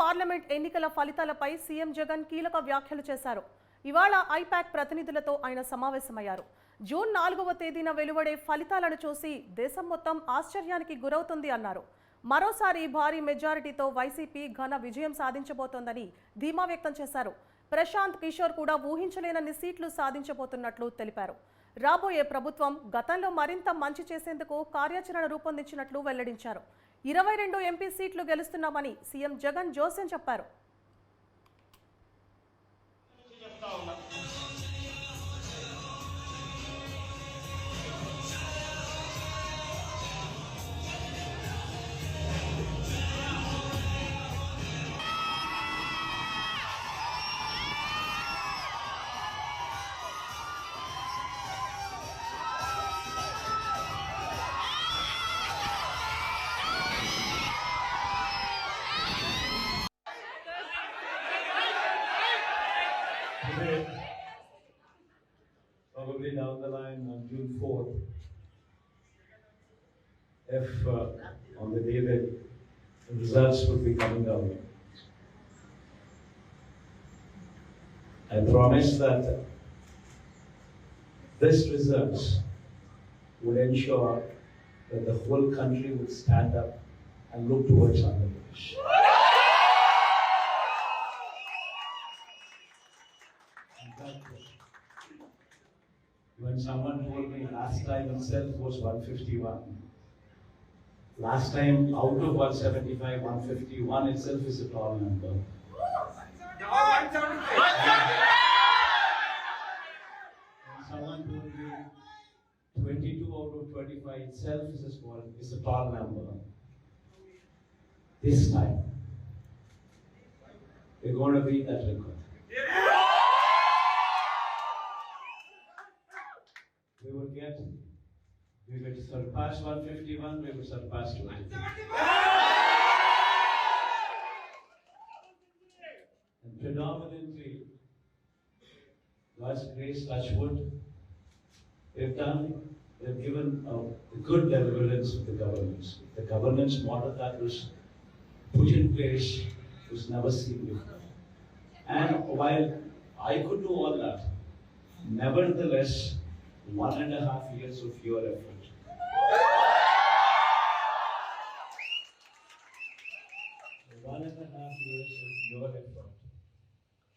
Parliament ఎన్నికల ఫలితాలపై CM Jagan కీలక వ్యాఖ్యలు చేశారు. ఇవాళ ఐపాక్ ప్రతినిధులతో ఆయన సమావేశమయ్యారు. జూన్ 4వ తేదీన వెలువడే ఫలితాలను చూసి దేశం మొత్తం ఆశ్చర్యానికి గురవుతుంది అన్నారు. మరోసారి భారీ మెజారిటీతో వైసీపీ ఘన విజయం సాధించబోతోందని ధీమా వ్యక్తం చేశారు. ప్రశాంత్ కిషోర్ కూడా ఊహించలేనన్ని సీట్లు సాధించబోతున్నట్లు తెలిపారు. రాబోయే ప్రభుత్వం గతంలో మరింత మంచి చేసేందుకు కార్యాచరణ రూపొందించినట్లు వెల్లడించారు. 22 ఎంపీ సీట్లు గెలుస్తున్నామని సీఎం జగన్ జోస్యం చెప్పారు. Today, probably down the line on June 4th, if on the day that the results would be coming out, I promise that this results would ensure that the whole country would stand up and look towards Andhra Pradesh. When someone told me last time itself was 151, last time out of 175, 151 itself is a tall number. When someone told me 22 out of 25 itself is a tall number. This time, we're going to beat that record. We will surpass 151, we will surpass 23. And predominantly, God's grace, touch wood, they've given a good deliverance of the governance. The governance model that was put in place was never seen before. And while I could do all that, nevertheless, 1.5 years of your effort. 1.5 years of your effort.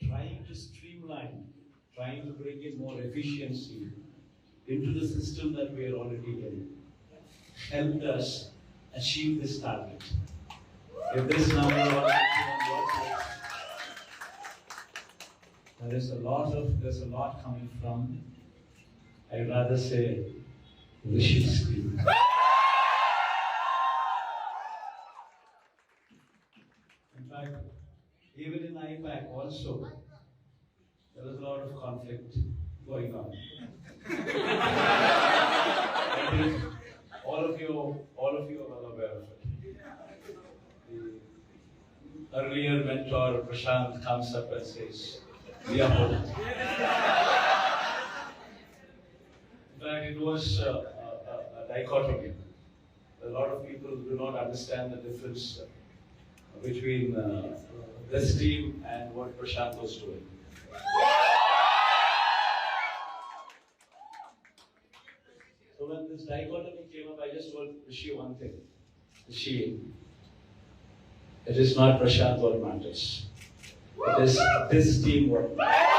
Trying to streamline, trying to bring in more efficiency into the system that we are already in, helped us achieve this target. If this number was on your place, there's a lot coming from, I'd rather say, Rishi's team. In fact, even in IPAC also, there was a lot of conflict going on. I think all of you are well aware of it. The earlier mentor, Prashant, comes up and says, we are holding. In fact, it was a dichotomy. A lot of people do not understand the difference between this team and what Prashant was doing. So when this dichotomy came up, I just told Rishi one thing. Rishi, it is not Prashant what matters. It is this team what matters.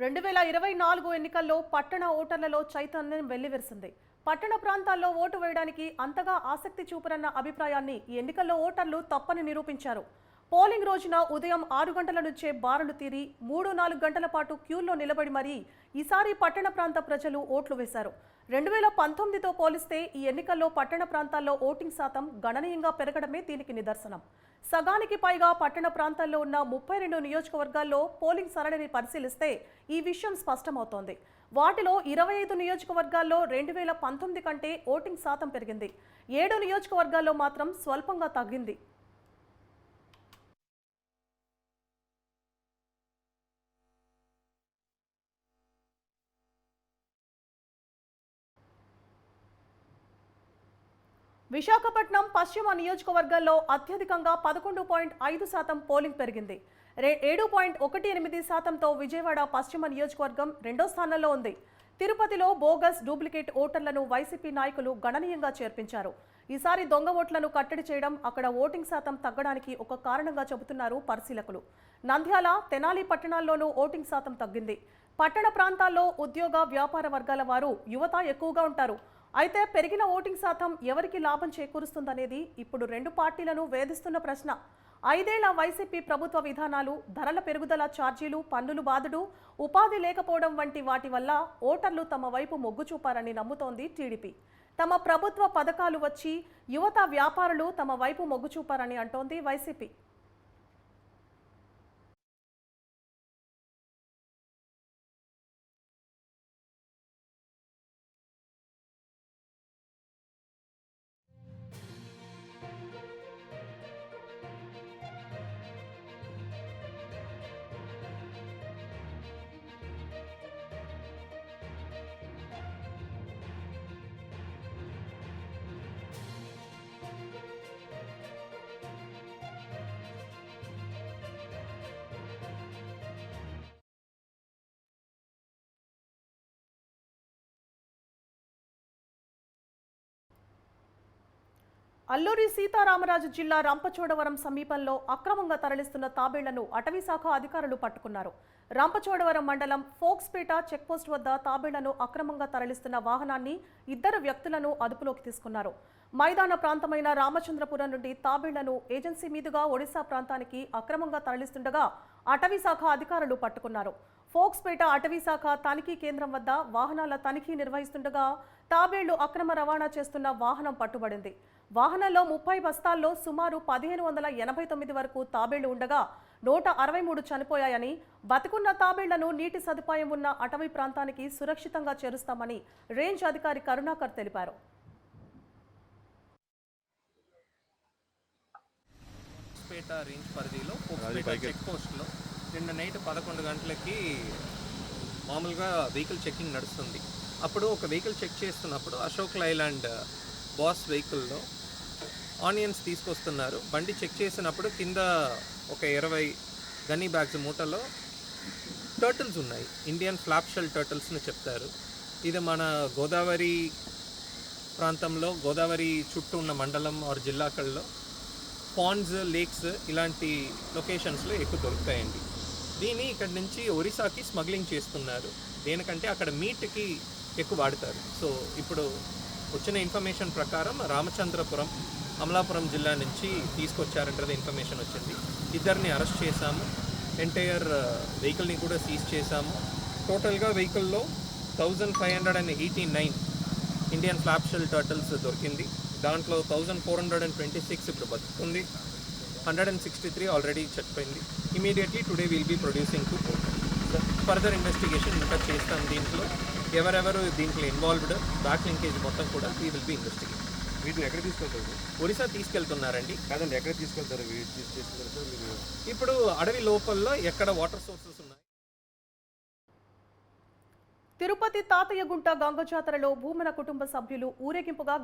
రెండు 2024 ఎన్నికల్లో పట్టణ ఓటర్లలో చైతన్యం వెల్లివిరిసింది. పట్టణ ప్రాంతాల్లో vote వేయడానికి అంతగా ఆసక్తి చూపరన్న అభిప్రాయాన్ని ఈ ఎన్నికల్లో ఓటర్లు తప్పని నిరూపించారు. పోలింగ్ రోజున ఉదయం 6 గంటల నుంచే బారులు తీరి 3-4 గంటల పాటు క్యూల్లో నిలబడి మరీ ఈసారి పట్టణ ప్రాంత ప్రజలు ఓట్లు వేశారు. 2019తో పోలిస్తే ఈ ఎన్నికల్లో పట్టణ ప్రాంతాల్లో ఓటింగ్ శాతం గణనీయంగా పెరగడమే దీనికి నిదర్శనం. సగానికి పైగా పట్టణ ప్రాంతాల్లో ఉన్న 32 నియోజకవర్గాల్లో పోలింగ్ సరళిని పరిశీలిస్తే ఈ విషయం స్పష్టమవుతోంది. వాటిలో 25 నియోజకవర్గాల్లో 2019 కంటే ఓటింగ్ శాతం పెరిగింది. 7 నియోజకవర్గాల్లో మాత్రం స్వల్పంగా తగ్గింది. విశాఖపట్నం పశ్చిమ నియోజకవర్గాల్లో అత్యధికంగా 11.5% పోలింగ్ పెరిగింది. 7.18%తో విజయవాడ పశ్చిమ నియోజకవర్గం రెండో స్థానంలో ఉంది. తిరుపతిలో బోగస్ డూప్లికేట్ ఓటర్లను వైసీపీ నాయకులు గణనీయంగా చేర్పించారు. ఈసారి దొంగ ఓట్లను కట్టడి చేయడం అక్కడ ఓటింగ్ శాతం తగ్గడానికి ఒక కారణంగా చెబుతున్నారు పరిశీలకులు. నంద్యాల, తెనాలి పట్టణాల్లోనూ ఓటింగ్ శాతం తగ్గింది. పట్టణ ప్రాంతాల్లో ఉద్యోగ, వ్యాపార వర్గాల వారు, యువత ఎక్కువగా ఉంటారు. అయితే పెరిగిన ఓటింగ్ శాతం ఎవరికి లాభం చేకూరుస్తుందనేది ఇప్పుడు రెండు పార్టీలను వేధిస్తున్న ప్రశ్న. 5 ఏళ్ల వైసీపీ ప్రభుత్వ విధానాలు, ధరల పెరుగుదల, ఛార్జీలు, పన్నులు బాదుడు, ఉపాధి లేకపోవడం వంటి వాటి వల్ల ఓటర్లు తమ వైపు మొగ్గు చూపారని నమ్ముతోంది టీడీపీ. తమ ప్రభుత్వ పథకాలు వచ్చి యువత, వ్యాపారులు తమ వైపు మొగ్గు చూపారని అంటోంది వైసీపీ. అల్లూరి సీతారామరాజు జిల్లా రంపచోడవరం సమీపంలో అక్రమంగా తరలిస్తున్న తాబేళ్లను అటవీశాఖ అధికారులు పట్టుకున్నారు. రంపచోడవరం మండలం ఫోక్స్పేట చెక్పోస్ట్ వద్ద తాబేళ్లను అక్రమంగా తరలిస్తున్న వాహనాన్ని 2 వ్యక్తులను అదుపులోకి తీసుకున్నారు. మైదాన ప్రాంతమైన రామచంద్రపురం నుండి తాబేళ్లను ఏజెన్సీ మీదుగా ఒడిశా ప్రాంతానికి అక్రమంగా తరలిస్తుండగా అటవీశాఖ అధికారులు పట్టుకున్నారు. ఫోక్స్పేట అటవీశాఖ తనిఖీ కేంద్రం వద్ద వాహనాల తనిఖీ నిర్వహిస్తుండగా తాబేళ్లు అక్రమ రవాణా చేస్తున్న వాహనం పట్టుబడింది. వాహనంలో 30 బస్తాల్లో సుమారు 1589 వరకు తాబేళ్లు ఉండగా 163 చనిపోయాయని, బతికున్న తాబేళ్లను నీటి సదుపాయం ఉన్న అటవీ ప్రాంతానికి సురక్షితంగా చేరుస్తామని రేంజ్ అధికారి కరుణాకర్ తెలిపారు. పేట రేంజ్ పరిధిలో ఫోక్స్పేట చెక్ పోస్ట్లో నిన్న నైట్ 11 గంటలకి మామూలుగా వెహికల్ చెకింగ్ నడుస్తుంది. అప్పుడు ఒక వెహికల్ చెక్ చేస్తున్నప్పుడు అశోక్ లైలాండ్ బాస్ వెహికల్లో ఆనియన్స్ తీసుకొస్తున్నారు. బండి చెక్ చేసినప్పుడు కింద ఒక 20 గన్నీ బ్యాగ్స్ మూటలో టర్టిల్స్ ఉన్నాయి. ఇండియన్ ఫ్లాప్ షెల్ టర్టిల్స్ని చెప్తారు. ఇది మన గోదావరి ప్రాంతంలో, గోదావరి చుట్టూ ఉన్న మండలం ఆర్ జిల్లాకల్లో పాండ్స్, లేక్స్ ఇలాంటి లొకేషన్స్లో ఎక్కువ దొరుకుతాయండి. దీన్ని ఇక్కడి నుంచి ఒరిస్సాకి స్మగ్లింగ్ చేస్తున్నారు. దేనికంటే అక్కడ మీట్కి ఎక్కువ వాడతారు. సో ఇప్పుడు వచ్చిన ఇన్ఫర్మేషన్ ప్రకారం రామచంద్రపురం, అమలాపురం జిల్లా నుంచి తీసుకొచ్చారంటే ఇన్ఫర్మేషన్ వచ్చింది. 2ని అరెస్ట్ చేశాము. ఎంటైర్ వెహికల్ని కూడా సీజ్ చేశాము. టోటల్గా వెహికల్లో 1589 ఇండియన్ ఫ్లాప్ షెల్ టర్టిల్స్ దొరికింది. దాంట్లో 1426 ఇప్పుడు బతుకుంది. 163 ఆల్రెడీ చచ్చిపోయింది. Immediately today will be producing to court. Further investigation ఇంకా చేస్తాం. దీంట్లో ఎవరెవరు దీంట్లో ఇన్వాల్వ్డ్, బ్యాక్ లింకేజ్ మొత్తం కూడా వీ విల్ బీ ఇన్వెస్టిగేట్. వీటిని ఎక్కడ తీసుకెళ్తారు? ఒరిస్సా తీసుకెళ్తున్నారండి. కాదండి, ఎక్కడ తీసుకెళ్తారు? ఇప్పుడు అడవి లోపల్లో ఎక్కడ వాటర్ సోర్సెస్ ఉన్నాయి. తిరుపతి తాతయ్యగుంట గంగ జాతరలో భూమన కుటుంబ సభ్యులు ఊరేగింపుగా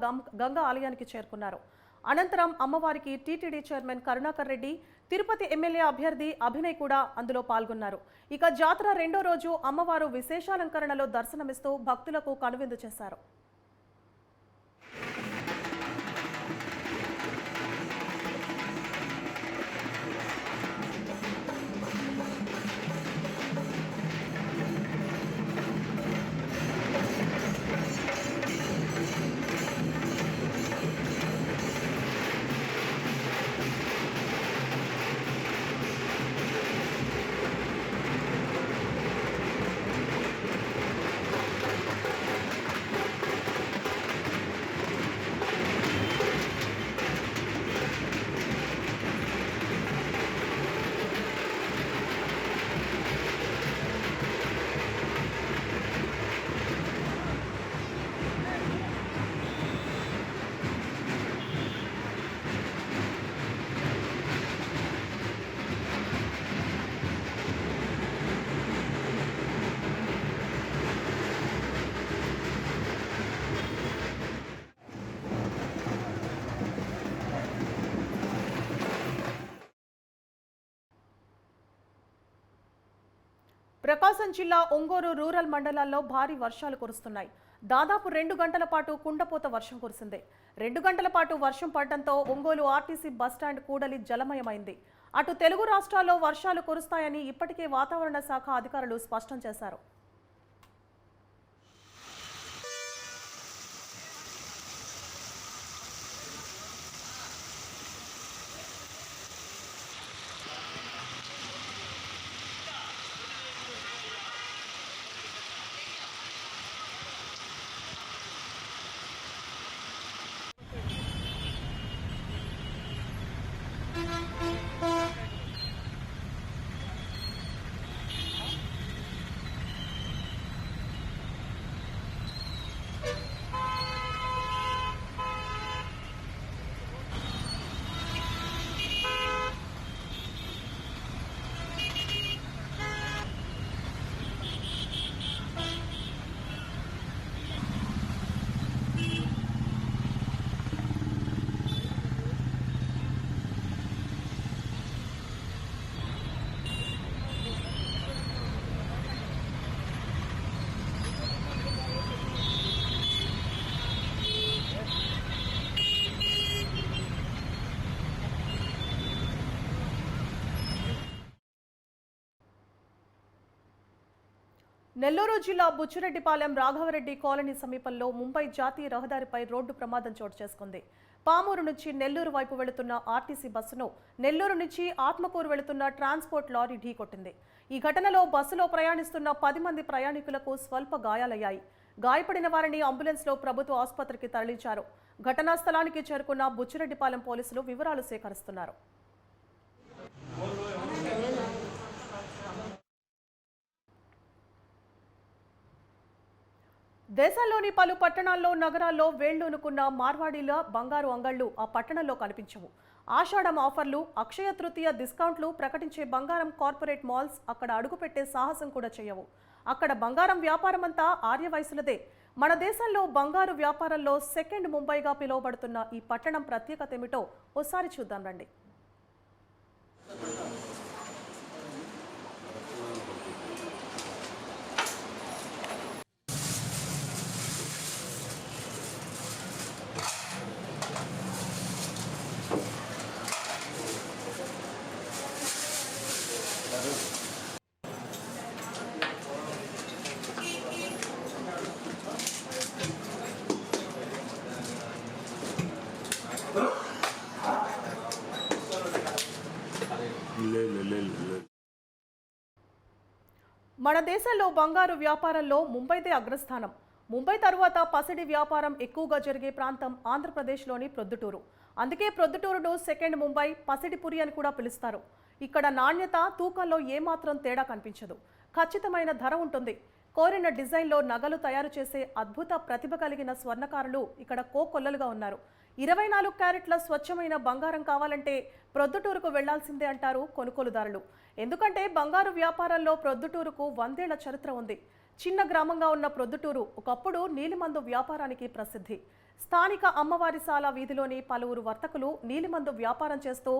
గంగ ఆలయానికి చేరుకున్నారు. అనంతరం అమ్మవారికి TTD chairman Karunakar Reddy, Tirupati MLA అభ్యర్థి అభినయ్ కూడా అందులో పాల్గొన్నారు. ఇక జాతర రెండో రోజు అమ్మవారు విశేషాలంకరణలో దర్శనమిస్తూ భక్తులకు కనువిందు చేశారు. ప్రకాశం జిల్లా ఒంగోలు రూరల్ మండలాల్లో భారీ వర్షాలు కురుస్తున్నాయి. దాదాపు 2 గంటల పాటు కుండపోత వర్షం కురిసింది. 2 గంటల పాటు వర్షం పడడంతో ఒంగోలు ఆర్టీసీ బస్టాండ్ కూడలి జలమయమైంది. అటు తెలుగు రాష్ట్రాల్లో వర్షాలు కురుస్తాయని ఇప్పటికే వాతావరణ శాఖ అధికారులు స్పష్టం చేశారు. నెల్లూరు జిల్లా బుచ్చిరెడ్డిపాలెం రాఘవరెడ్డి కాలనీ సమీపంలో ముంబై జాతీయ రహదారిపై రోడ్డు ప్రమాదం చోటు చేసుకుంది. పామూరు నుంచి నెల్లూరు వైపు వెళుతున్న ఆర్టీసీ బస్సును నెల్లూరు నుంచి ఆత్మకూరు వెళుతున్న ట్రాన్స్పోర్ట్ లారీ ఢీకొట్టింది. ఈ ఘటనలో బస్సులో ప్రయాణిస్తున్న 10 మంది ప్రయాణికులకు స్వల్ప గాయాలయ్యాయి. గాయపడిన వారిని అంబులెన్స్లో ప్రభుత్వ ఆసుపత్రికి తరలించారు. ఘటనా స్థలానికి చేరుకున్న బుచ్చిరెడ్డిపాలెం పోలీసులు వివరాలు సేకరిస్తున్నారు. దేశంలోని పలు పట్టణాల్లో నగరాల్లో వేళ్లూనుకున్న మార్వాడీల బంగారు అంగళ్లు ఆ పట్టణంలో కనిపించవు. ఆషాఢం ఆఫర్లు, అక్షయ తృతీయ డిస్కౌంట్లు ప్రకటించే బంగారం కార్పొరేట్ మాల్స్ అక్కడ అడుగుపెట్టే సాహసం కూడా చేయవు. అక్కడ బంగారం వ్యాపారమంతా ఆర్యవయసులదే. మన దేశంలో బంగారు వ్యాపారంలో సెకండ్ ముంబైగా పిలువబడుతున్న ఈ పట్టణం ప్రత్యేకత ఏమిటో ఓసారి చూద్దాం రండి. మన దేశంలో బంగారు వ్యాపారంలో ముంబైదే అగ్రస్థానం. ముంబై తరువాత పసిడి వ్యాపారం ఎక్కువగా జరిగే ప్రాంతం ఆంధ్రప్రదేశ్లోని ప్రొద్దుటూరు. అందుకే ప్రొద్దుటూరును సెకండ్ ముంబై, పసిడిపురి అని కూడా పిలుస్తారు. ఇక్కడ నాణ్యత, తూకంలో ఏమాత్రం తేడా కనిపించదు. ఖచ్చితమైన ధర ఉంటుంది. కోరిన డిజైన్లో నగలు తయారు చేసే అద్భుత ప్రతిభ కలిగిన స్వర్ణకారులు ఇక్కడ కోకొల్లలుగా ఉన్నారు. 24 క్యారెట్ల స్వచ్ఛమైన బంగారం కావాలంటే ప్రొద్దుటూరుకు వెళ్లాల్సిందే అంటారు కొనుగోలుదారులు. ఎందుకంటే బంగారు వ్యాపారంలో ప్రొద్దుటూరుకు 100 ఏళ్ల చరిత్ర ఉంది. చిన్న గ్రామంగా ఉన్న ప్రొద్దుటూరు ఒకప్పుడు నీలిమందు వ్యాపారానికి ప్రసిద్ధి. స్థానిక అమ్మవారిశాల వీధిలోని పలువురు వర్తకులు నీలిమందు వ్యాపారం చేస్తూ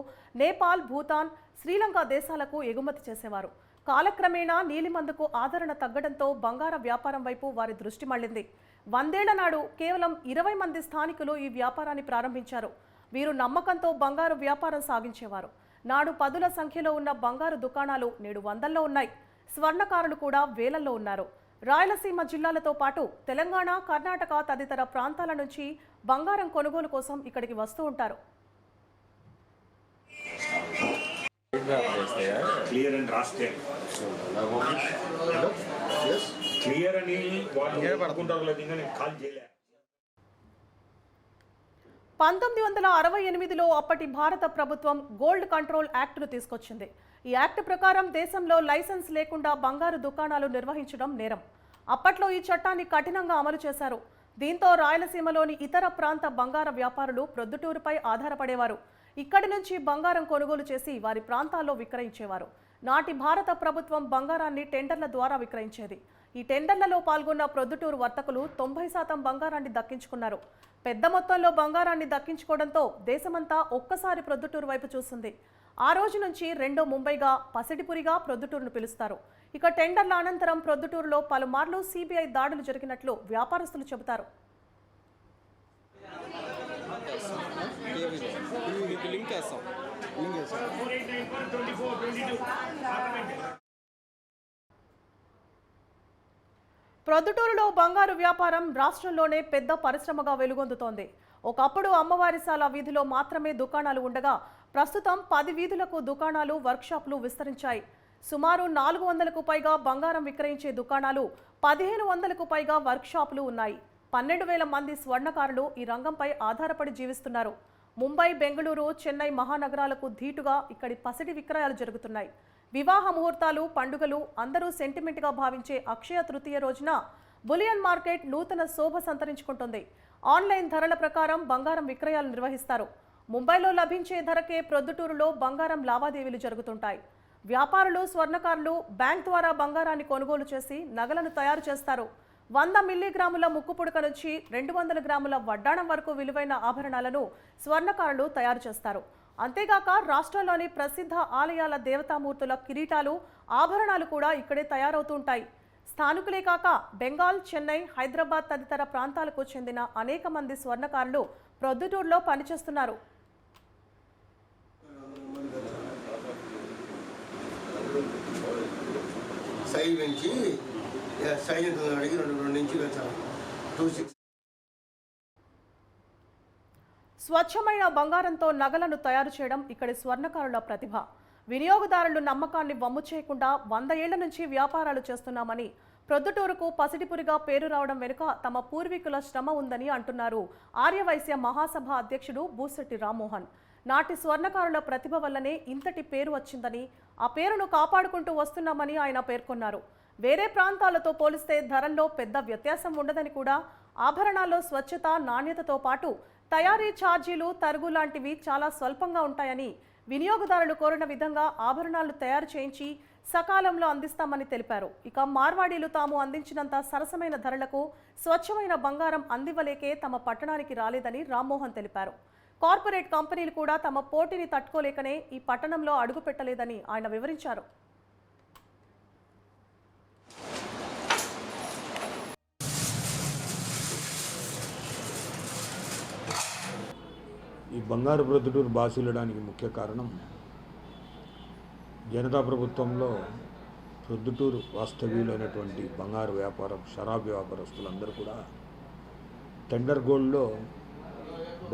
నేపాల్, భూటాన్, శ్రీలంక దేశాలకు ఎగుమతి చేసేవారు. కాలక్రమేణా నీలిమందుకు ఆదరణ తగ్గడంతో బంగార వ్యాపారం వైపు వారి దృష్టి మళ్లింది. 100 ఏళ్ల నాడు కేవలం 20 మంది స్థానికులు ఈ వ్యాపారాన్ని ప్రారంభించారు. వీరు నమ్మకంతో బంగారు వ్యాపారం సాగించేవారు. నాడు 10ల సంఖ్యలో ఉన్న బంగారు దుకాణాలు నేడు 100ల్లో ఉన్నాయి. స్వర్ణకారులు కూడా వేలల్లో ఉన్నారు. రాయలసీమ జిల్లాలతో పాటు తెలంగాణ, కర్ణాటక తదితర ప్రాంతాల నుంచి బంగారం కొనుగోలు కోసం ఇక్కడికి వస్తూ ఉంటారు. క్లియర్ అండ్ రాస్తే క్లియర్ అని వాళ్ళు పడుకుంటారు లేదు, ఇంకా నేను కాల్ చేయలే. 1968లో అప్పటి భారత ప్రభుత్వం గోల్డ్ కంట్రోల్ యాక్ట్ను తీసుకొచ్చింది. ఈ యాక్ట్ ప్రకారం దేశంలో లైసెన్స్ లేకుండా బంగారు దుకాణాలు నిర్వహించడం నేరం. అప్పట్లో ఈ చట్టాన్ని కఠినంగా అమలు చేశారు. దీంతో రాయలసీమలోని ఇతర ప్రాంత బంగార వ్యాపారులు ప్రొద్దుటూరుపై ఆధారపడేవారు. ఇక్కడి నుంచి బంగారం కొనుగోలు చేసి వారి ప్రాంతాల్లో విక్రయించేవారు. నాటి భారత ప్రభుత్వం బంగారాన్ని టెండర్ల ద్వారా విక్రయించేది. ఈ టెండర్లలో పాల్గొన్న ప్రొద్దుటూరు వర్తకులు 90% బంగారాన్ని దక్కించుకున్నారు. పెద్ద మొత్తంలో బంగారాన్ని దక్కించుకోవడంతో దేశమంతా ఒక్కసారి ప్రొద్దుటూరు వైపు చూస్తుంది. ఆ రోజు నుంచి రెండో ముంబైగా, పసిడిపురిగా ప్రొద్దుటూరును పిలుస్తారు. ఇక టెండర్ల అనంతరం ప్రొద్దుటూరులో పలుమార్లు సిబిఐ దాడులు జరిగినట్లు వ్యాపారస్తులు చెబుతారు. ప్రొద్దుటూరులో బంగారు వ్యాపారం రాష్ట్రంలోనే పెద్ద పరిశ్రమగా వెలుగొందుతోంది. ఒకప్పుడు అమ్మవారిశాల వీధిలో మాత్రమే దుకాణాలు ఉండగా ప్రస్తుతం 10 వీధులకు దుకాణాలు, వర్క్షాపులు విస్తరించాయి. సుమారు 400కు పైగా బంగారం విక్రయించే దుకాణాలు, 1500కు పైగా వర్క్షాపులు ఉన్నాయి. 12,000 మంది స్వర్ణకారులు ఈ రంగంపై ఆధారపడి జీవిస్తున్నారు. ముంబై, బెంగళూరు, చెన్నై మహానగరాలకు ధీటుగా ఇక్కడి పసిడి విక్రయాలు జరుగుతున్నాయి. వివాహ ముహూర్తాలు, పండుగలు అందరూ సెంటిమెంట్గా భావించే అక్షయ తృతీయ రోజున బులియన్ మార్కెట్ నూతన శోభ సంతరించుకుంటుంది. ఆన్లైన్ ధరల ప్రకారం బంగారం విక్రయాలు నిర్వహిస్తారు. ముంబైలో లభించే ధరకే ప్రొద్దుటూరులో బంగారం లావాదేవీలు జరుగుతుంటాయి. వ్యాపారులు, స్వర్ణకారులు బ్యాంక్ ద్వారా బంగారాన్ని కొనుగోలు చేసి నగలను తయారు చేస్తారు. 100 మిల్లీగ్రాముల ముక్కుపుడక నుంచి 200 గ్రాముల వడ్డాణం వరకు విలువైన ఆభరణాలను స్వర్ణకారులు తయారు చేస్తారు. అంతేగాక రాష్ట్రంలోని ప్రసిద్ధ ఆలయాల దేవతామూర్తుల కిరీటాలు, ఆభరణాలు కూడా ఇక్కడే తయారవుతుంటాయి. స్థానికులే కాక బెంగాల్, చెన్నై, హైదరాబాద్ తదితర ప్రాంతాలకు చెందిన అనేక మంది స్వర్ణకారులు ప్రొద్దుటూరులో పనిచేస్తున్నారు. స్వచ్ఛమైన బంగారంతో నగలను తయారు చేయడం ఇక్కడి స్వర్ణకారుల ప్రతిభ. వినియోగదారులు నమ్మకాన్ని వమ్ము చేయకుండా 100 ఏళ్ల నుంచి వ్యాపారాలు చేస్తున్నామని, ప్రొద్దుటూరుకు పసిడిపురిగా పేరు రావడం వెనుక తమ పూర్వీకుల శ్రమ ఉందని అంటున్నారు ఆర్యవైశ్య మహాసభ అధ్యక్షుడు బూసెట్టి రామ్మోహన్. నాటి స్వర్ణకారుల ప్రతిభ వల్లనే ఇంతటి పేరు వచ్చిందని, ఆ పేరును కాపాడుకుంటూ వస్తున్నామని ఆయన పేర్కొన్నారు. వేరే ప్రాంతాలతో పోలిస్తే ధరల్లో పెద్ద వ్యత్యాసం ఉండదని కూడా, ఆభరణాల్లో స్వచ్ఛత, నాణ్యతతో పాటు తయారీ ఛార్జీలు, తరుగు లాంటివి చాలా స్వల్పంగా ఉంటాయని, వినియోగదారులు కోరిన విధంగా ఆభరణాలు తయారు చేయించి సకాలంలో అందిస్తామని తెలిపారు. ఇక మార్వాడీలు తాము అందించినంత సరసమైన ధరలకు స్వచ్ఛమైన బంగారం అందివ్వలేకే తమ పట్టణానికి రాలేదని రామ్మోహన్ తెలిపారు. కార్పొరేట్ కంపెనీలు కూడా తమ పోటీని తట్టుకోలేకనే ఈ పట్టణంలో అడుగుపెట్టలేదని ఆయన వివరించారు. ఈ బంగారు ప్రొద్దుటూరు బాసిల్లడానికి ముఖ్య కారణం జనతా ప్రభుత్వంలో ప్రొద్దుటూరు వాస్తవ్యులైనటువంటి బంగారు వ్యాపారం, షరాబ్ వ్యాపారస్తులందరూ కూడా టెండర్ గోల్డ్లో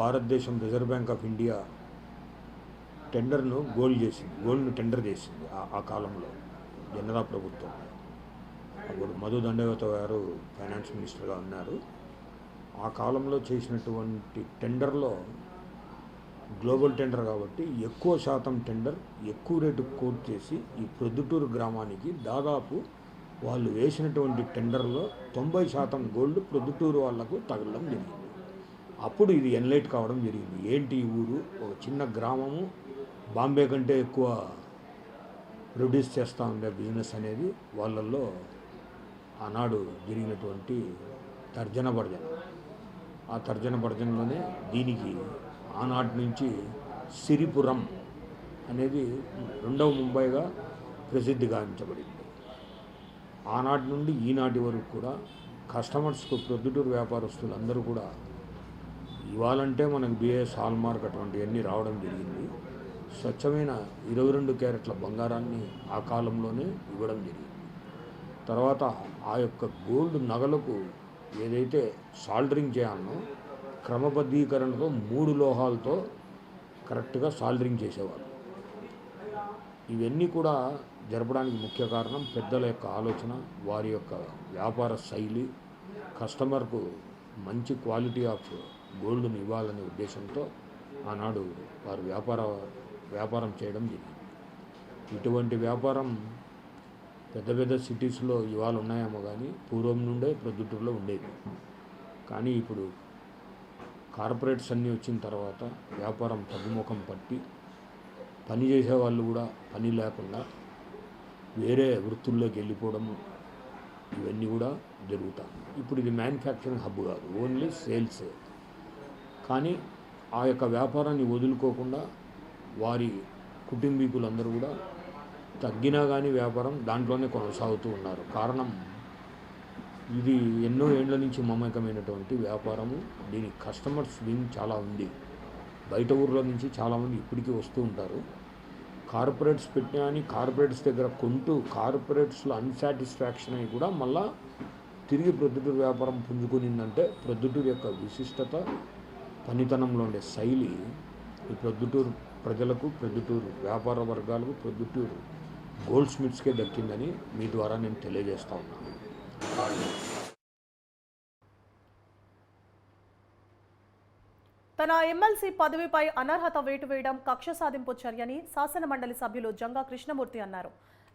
భారతదేశం రిజర్వ్ బ్యాంక్ ఆఫ్ ఇండియా టెండర్ను గోల్డ్ను టెండర్ చేసింది. ఆ కాలంలో జనతా ప్రభుత్వం, అప్పుడు మధు దండవత గారు ఫైనాన్స్ మినిస్టర్గా ఉన్నారు. ఆ కాలంలో చేసినటువంటి టెండర్లో గ్లోబల్ టెండర్ కాబట్టి ఎక్కువ శాతం టెండర్ ఎక్కువ రేటు కోట్ చేసి ఈ ప్రొద్దుటూరు గ్రామానికి దాదాపు వాళ్ళు వేసినటువంటి టెండర్లో 90% గోల్డ్ ప్రొద్దుటూరు వాళ్లకు తగలడం జరిగింది. అప్పుడు ఇది ఎన్లైట్ కావడం జరిగింది. ఏంటి ఈ ఊరు, ఒక చిన్న గ్రామము, బాంబే కంటే ఎక్కువ ప్రొడ్యూస్ చేస్తూ ఉండే బిజినెస్ అనేది వాళ్ళల్లో ఆనాడు జరిగినటువంటి తర్జన భర్జన. ఆ తర్జన భర్జనలోనే దీనికి ఆనాటి నుంచి సిరిపురం అనేది 2వ ముంబైగా ప్రసిద్ధి గావించబడింది. ఆనాటి నుండి ఈనాటి వరకు కూడా కస్టమర్స్కు ప్రొద్దుటూరు వ్యాపారస్తులు అందరూ కూడా ఇవ్వాలంటే మనకు బిఏఎస్ హాల్మార్క్ అటువంటివన్నీ రావడం జరిగింది. స్వచ్ఛమైన 22 క్యారెట్ల బంగారాన్ని ఆ కాలంలోనే ఇవ్వడం జరిగింది. తర్వాత ఆ యొక్క గోల్డ్ నగలకు ఏదైతే సాల్డరింగ్ చేయాలనో క్రమబద్ధీకరణతో 3 లోహాలతో కరెక్ట్గా సాల్డరింగ్ చేసేవారు. ఇవన్నీ కూడా జరపడానికి ముఖ్య కారణం పెద్దల యొక్క ఆలోచన, వారి యొక్క వ్యాపార శైలి, కస్టమర్కు మంచి క్వాలిటీ ఆఫ్ గోల్డ్ను ఇవ్వాలనే ఉద్దేశంతో ఆనాడు వారు వ్యాపారం చేయడం జరిగింది. ఇటువంటి వ్యాపారం పెద్ద పెద్ద సిటీస్లో ఇవాళ ఉన్నాయేమో కానీ పూర్వం నుండే ప్రొద్దుటూరులో ఉండేది. కానీ ఇప్పుడు కార్పొరేట్స్ అన్నీ వచ్చిన తర్వాత వ్యాపారం తగ్గుముఖం పట్టి పని చేసే వాళ్ళు కూడా పని లేకుండా వేరే వృత్తుల్లోకి వెళ్ళిపోవడము, ఇవన్నీ కూడా జరుగుతాయి. ఇప్పుడు ఇది మ్యానుఫ్యాక్చరింగ్ హబ్ కాదు, ఓన్లీ సేల్సే. కానీ ఆ యొక్క వ్యాపారాన్ని వదులుకోకుండా వారి కుటుంబీకులందరూ కూడా తగ్గినా కానీ వ్యాపారం దాంట్లోనే కొనసాగుతూ ఉన్నారు. కారణం ఇది ఎన్నో ఏండ్ల నుంచి మమేకమైనటువంటి వ్యాపారము. దీనికి కస్టమర్స్ వింగ్ చాలా ఉంది. బయట ఊర్లో నుంచి చాలామంది ఇప్పటికీ వస్తూ ఉంటారు. కార్పొరేట్స్ పెట్టినా అని కార్పొరేట్స్ దగ్గర కొంటూ కార్పొరేట్స్లో అన్సాటిస్ఫాక్షన్ అయి కూడా మళ్ళా తిరిగి ప్రొద్దుటూరు వ్యాపారం పుంజుకునిందంటే ప్రొద్దుటూరు యొక్క విశిష్టత, పనితనంలో ఉండే శైలి ఈ ప్రొద్దుటూరు ప్రజలకు, ప్రొద్దుటూరు వ్యాపార వర్గాలకు, ప్రొద్దుటూరు గోల్డ్ స్మిత్స్కే దక్కిందని మీ ద్వారా నేను తెలియజేస్తా ఉన్నాను. తన ఎమ్మెల్సీ పదవిపై అనర్హత వేటు వేయడం కక్ష సాధింపు చర్యని శాసనమండలి సభ్యులు జంగా కృష్ణమూర్తి అన్నారు.